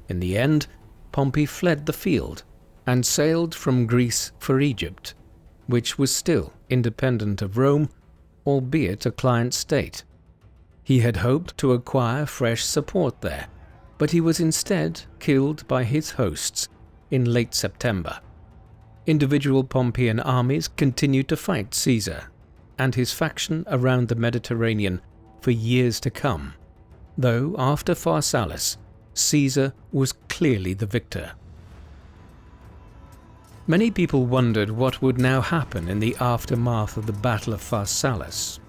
In the end, Pompey fled the field and sailed from Greece for Egypt, which was still independent of Rome, albeit a client state. He had hoped to acquire fresh support there, but he was instead killed by his hosts in late September. Individual Pompeian armies continued to fight Caesar and his faction around the Mediterranean for years to come, though after Pharsalus, Caesar was clearly the victor. Many people wondered what would now happen in the aftermath of the Battle of Pharsalus.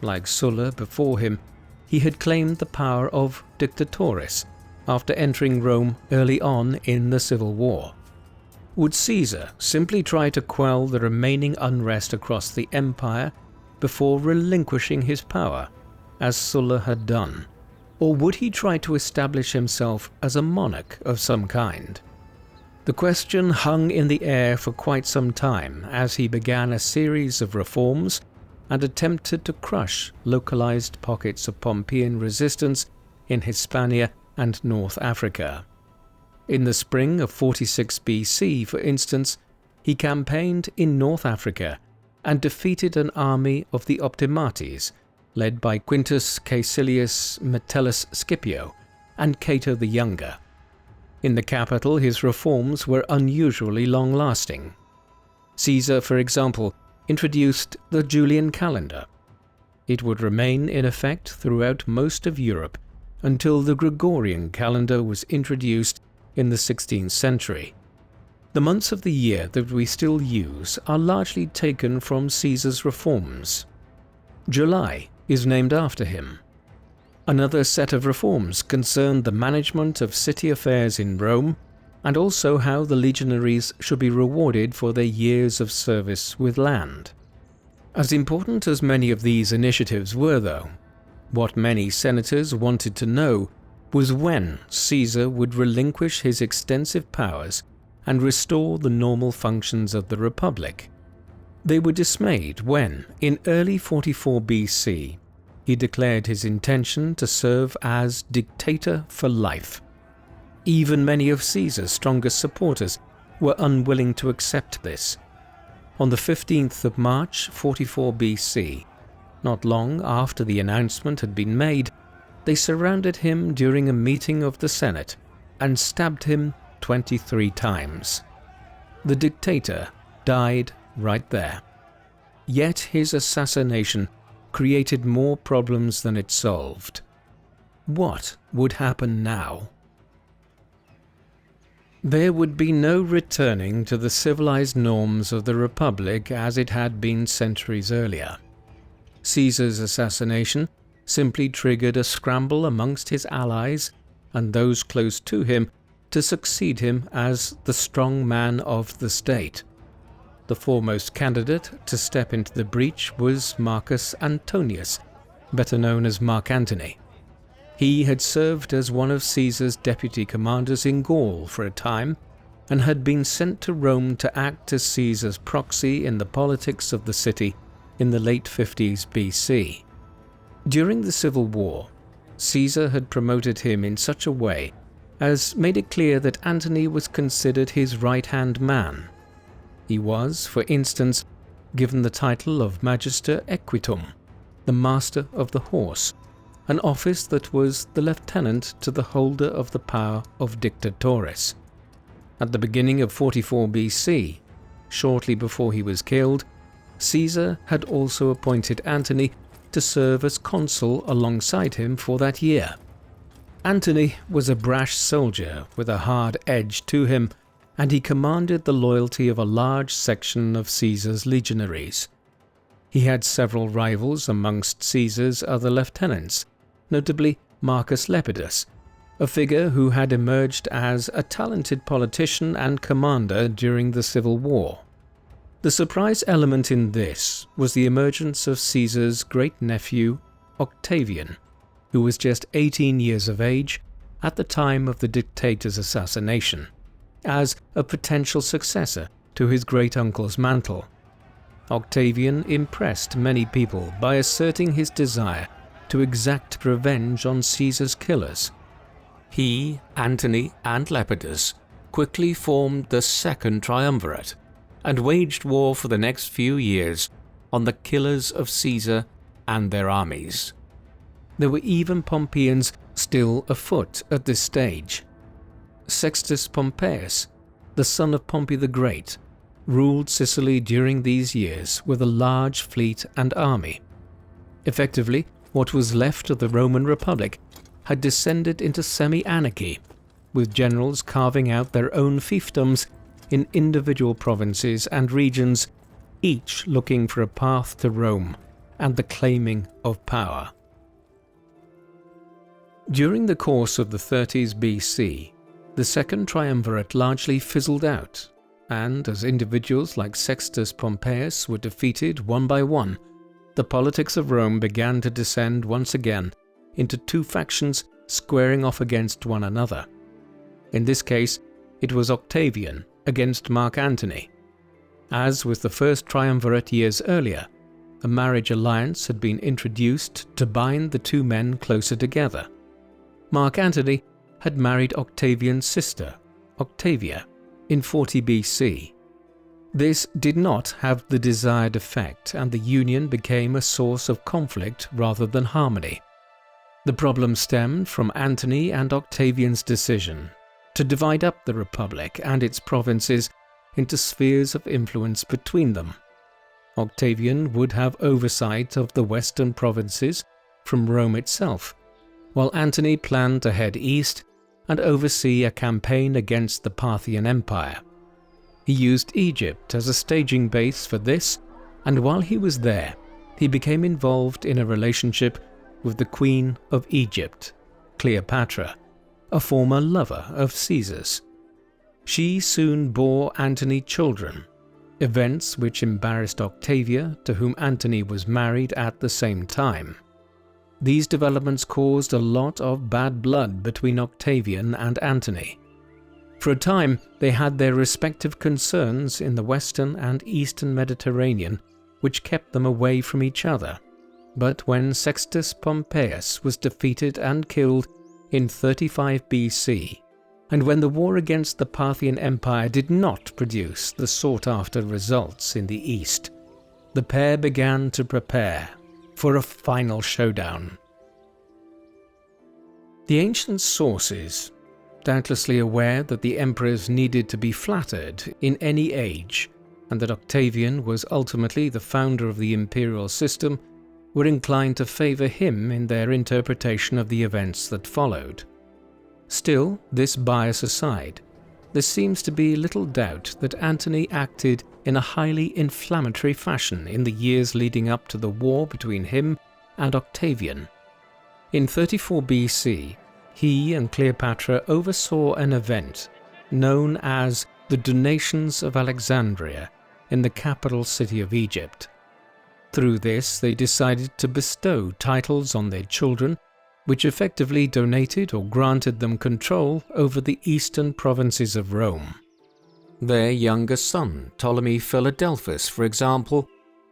Like Sulla before him, he had claimed the power of dictatoris after entering Rome early on in the civil war. Would Caesar simply try to quell the remaining unrest across the empire before relinquishing his power, as Sulla had done? Or would he try to establish himself as a monarch of some kind? The question hung in the air for quite some time as he began a series of reforms and attempted to crush localized pockets of Pompeian resistance in Hispania and North Africa. In the spring of 46 BC, for instance, he campaigned in North Africa and defeated an army of the Optimates, led by Quintus Caecilius Metellus Scipio and Cato the Younger. In the capital, his reforms were unusually long-lasting. Caesar, for example, introduced the Julian calendar. It would remain in effect throughout most of Europe until the Gregorian calendar was introduced in the 16th century. The months of the year that we still use are largely taken from Caesar's reforms. July is named after him. Another set of reforms concerned the management of city affairs in Rome, and also how the legionaries should be rewarded for their years of service with land. As important as many of these initiatives were, though, what many senators wanted to know was when Caesar would relinquish his extensive powers and restore the normal functions of the Republic. They were dismayed when, in early 44 BC, he declared his intention to serve as dictator for life. Even many of Caesar's strongest supporters were unwilling to accept this. On the 15th of March 44 BC, not long after the announcement had been made, they surrounded him during a meeting of the Senate and stabbed him 23 times. The dictator died right there. Yet his assassination created more problems than it solved. What would happen now? There would be no returning to the civilized norms of the Republic as it had been centuries earlier. Caesar's assassination simply triggered a scramble amongst his allies and those close to him to succeed him as the strong man of the state. The foremost candidate to step into the breach was Marcus Antonius, better known as Mark Antony. He had served as one of Caesar's deputy commanders in Gaul for a time, and had been sent to Rome to act as Caesar's proxy in the politics of the city in the late 50s BC. During the Civil War, Caesar had promoted him in such a way as made it clear that Antony was considered his right-hand man. He was, for instance, given the title of Magister Equitum, the master of the horse, an office that was the lieutenant to the holder of the power of dictatoris. At the beginning of 44 BC, shortly before he was killed, Caesar had also appointed Antony to serve as consul alongside him for that year. Antony was a brash soldier with a hard edge to him, and he commanded the loyalty of a large section of Caesar's legionaries. He had several rivals amongst Caesar's other lieutenants, notably Marcus Lepidus, a figure who had emerged as a talented politician and commander during the Civil War. The surprise element in this was the emergence of Caesar's great-nephew, Octavian, who was just 18 years of age at the time of the dictator's assassination, as a potential successor to his great-uncle's mantle. Octavian impressed many people by asserting his desire to exact revenge on Caesar's killers. He, Antony, and Lepidus quickly formed the Second Triumvirate and waged war for the next few years on the killers of Caesar and their armies. There were even Pompeians still afoot at this stage. Sextus Pompeius, the son of Pompey the Great, ruled Sicily during these years with a large fleet and army. Effectively, what was left of the Roman Republic had descended into semi-anarchy, with generals carving out their own fiefdoms in individual provinces and regions, each looking for a path to Rome and the claiming of power. During the course of the 30s BC, the Second Triumvirate largely fizzled out, and as individuals like Sextus Pompeius were defeated one by one, the politics of Rome began to descend once again into two factions squaring off against one another. In this case, it was Octavian against Mark Antony. As with the first triumvirate years earlier, a marriage alliance had been introduced to bind the two men closer together. Mark Antony had married Octavian's sister, Octavia, in 40 BC. This did not have the desired effect, and the union became a source of conflict rather than harmony. The problem stemmed from Antony and Octavian's decision to divide up the Republic and its provinces into spheres of influence between them. Octavian would have oversight of the western provinces from Rome itself, while Antony planned to head east and oversee a campaign against the Parthian Empire. He used Egypt as a staging base for this, and while he was there, he became involved in a relationship with the Queen of Egypt, Cleopatra, a former lover of Caesar's. She soon bore Antony children, events which embarrassed Octavia, to whom Antony was married at the same time. These developments caused a lot of bad blood between Octavian and Antony. For a time, they had their respective concerns in the western and eastern Mediterranean, which kept them away from each other. But when Sextus Pompeius was defeated and killed in 35 BC, and when the war against the Parthian Empire did not produce the sought-after results in the east, the pair began to prepare for a final showdown. The ancient sources, doubtlessly aware that the emperors needed to be flattered in any age, and that Octavian was ultimately the founder of the imperial system, were inclined to favour him in their interpretation of the events that followed. Still, this bias aside, there seems to be little doubt that Antony acted in a highly inflammatory fashion in the years leading up to the war between him and Octavian. In 34 BC, he and Cleopatra oversaw an event known as the Donations of Alexandria in the capital city of Egypt. Through this, they decided to bestow titles on their children, which effectively donated or granted them control over the eastern provinces of Rome. Their younger son, Ptolemy Philadelphus, for example,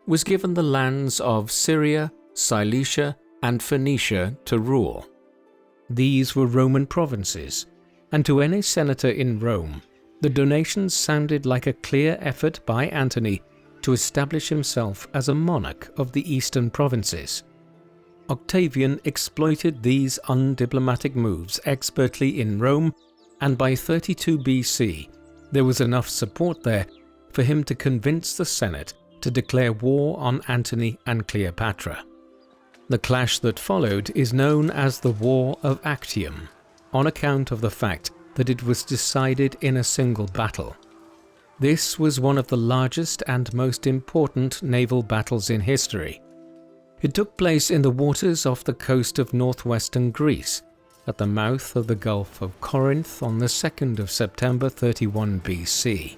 was given the lands of Syria, Cilicia, and Phoenicia to rule. These were Roman provinces, and to any senator in Rome, the donations sounded like a clear effort by Antony to establish himself as a monarch of the eastern provinces. Octavian exploited these undiplomatic moves expertly in Rome, and by 32 BC, there was enough support there for him to convince the Senate to declare war on Antony and Cleopatra. The clash that followed is known as the War of Actium, on account of the fact that it was decided in a single battle. This was one of the largest and most important naval battles in history. It took place in the waters off the coast of northwestern Greece, at the mouth of the Gulf of Corinth on the 2nd of September 31 BC.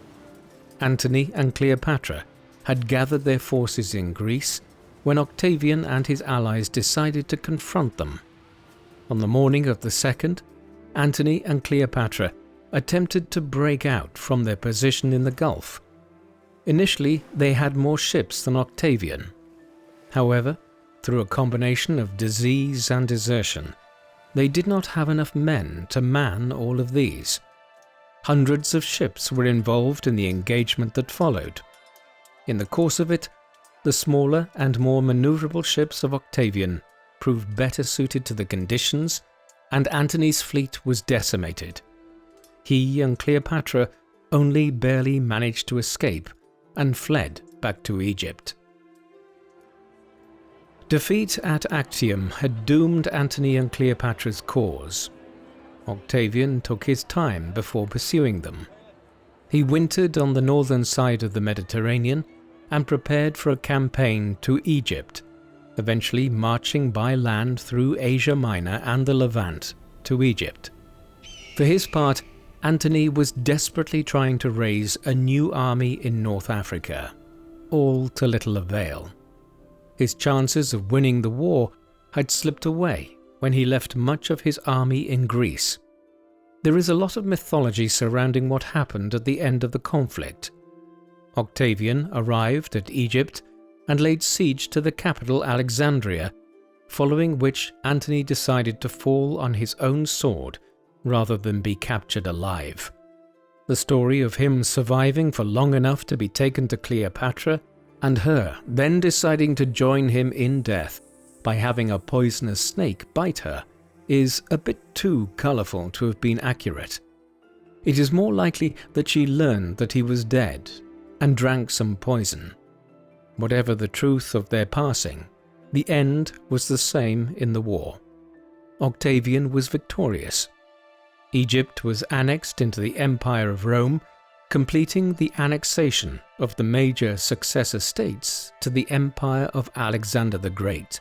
Antony and Cleopatra had gathered their forces in Greece when Octavian and his allies decided to confront them. On the morning of the 2nd, Antony and Cleopatra attempted to break out from their position in the Gulf. Initially, they had more ships than Octavian. However, through a combination of disease and desertion, they did not have enough men to man all of these. Hundreds of ships were involved in the engagement that followed. In the course of it, the smaller and more maneuverable ships of Octavian proved better suited to the conditions, and Antony's fleet was decimated. He and Cleopatra only barely managed to escape and fled back to Egypt. Defeat at Actium had doomed Antony and Cleopatra's cause. Octavian took his time before pursuing them. He wintered on the northern side of the Mediterranean and prepared for a campaign to Egypt, eventually marching by land through Asia Minor and the Levant to Egypt. For his part, Antony was desperately trying to raise a new army in North Africa, all to little avail. His chances of winning the war had slipped away when he left much of his army in Greece. There is a lot of mythology surrounding what happened at the end of the conflict. Octavian arrived at Egypt and laid siege to the capital Alexandria, following which Antony decided to fall on his own sword rather than be captured alive. The story of him surviving for long enough to be taken to Cleopatra and her then deciding to join him in death by having a poisonous snake bite her is a bit too colourful to have been accurate. It is more likely that she learned that he was dead and drank some poison. Whatever the truth of their passing, the end was the same in the war. Octavian was victorious. Egypt was annexed into the Empire of Rome, completing the annexation of the major successor states to the Empire of Alexander the Great.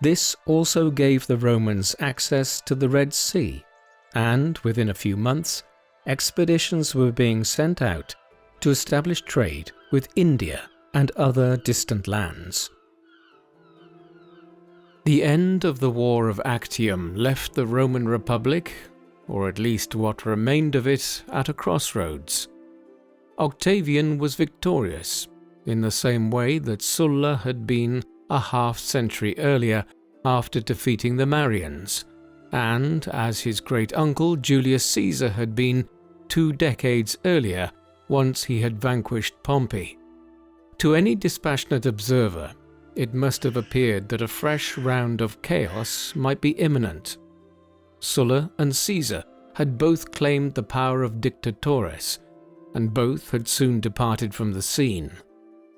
This also gave the Romans access to the Red Sea, and within a few months, expeditions were being sent out to establish trade with India and other distant lands. The end of the War of Actium left the Roman Republic, or at least what remained of it, at a crossroads. Octavian was victorious, in the same way that Sulla had been a half-century earlier after defeating the Marians, and as his great-uncle Julius Caesar had been 2 decades earlier once he had vanquished Pompey. To any dispassionate observer, it must have appeared that a fresh round of chaos might be imminent. Sulla and Caesar had both claimed the power of dictatores, and both had soon departed from the scene,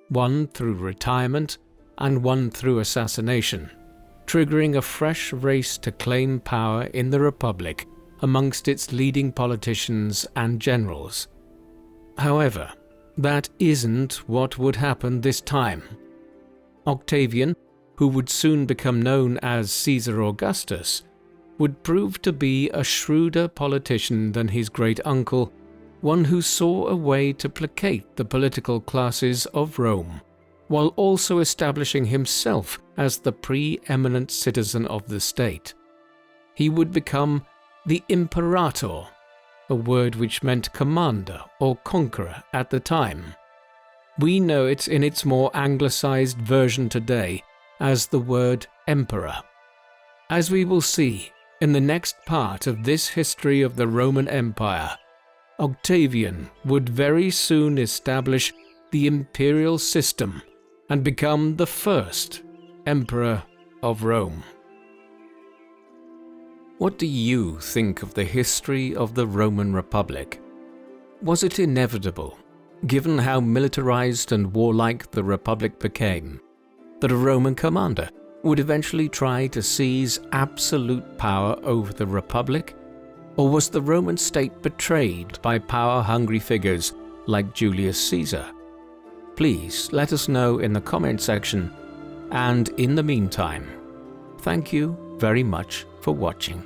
one through retirement and one through assassination, triggering a fresh race to claim power in the Republic amongst its leading politicians and generals. However, that isn't what would happen this time. Octavian, who would soon become known as Caesar Augustus, would prove to be a shrewder politician than his great-uncle, one who saw a way to placate the political classes of Rome, while also establishing himself as the preeminent citizen of the state. He would become the Imperator, a word which meant commander or conqueror at the time. We know it in its more anglicized version today as the word emperor. As we will see in the next part of this history of the Roman Empire, Octavian would very soon establish the imperial system and become the first emperor of Rome. What do you think of the history of the Roman Republic? Was it inevitable, given how militarized and warlike the Republic became, that a Roman commander would eventually try to seize absolute power over the Republic? Or was the Roman state betrayed by power-hungry figures like Julius Caesar? Please let us know in the comment section, and in the meantime, thank you very much for watching.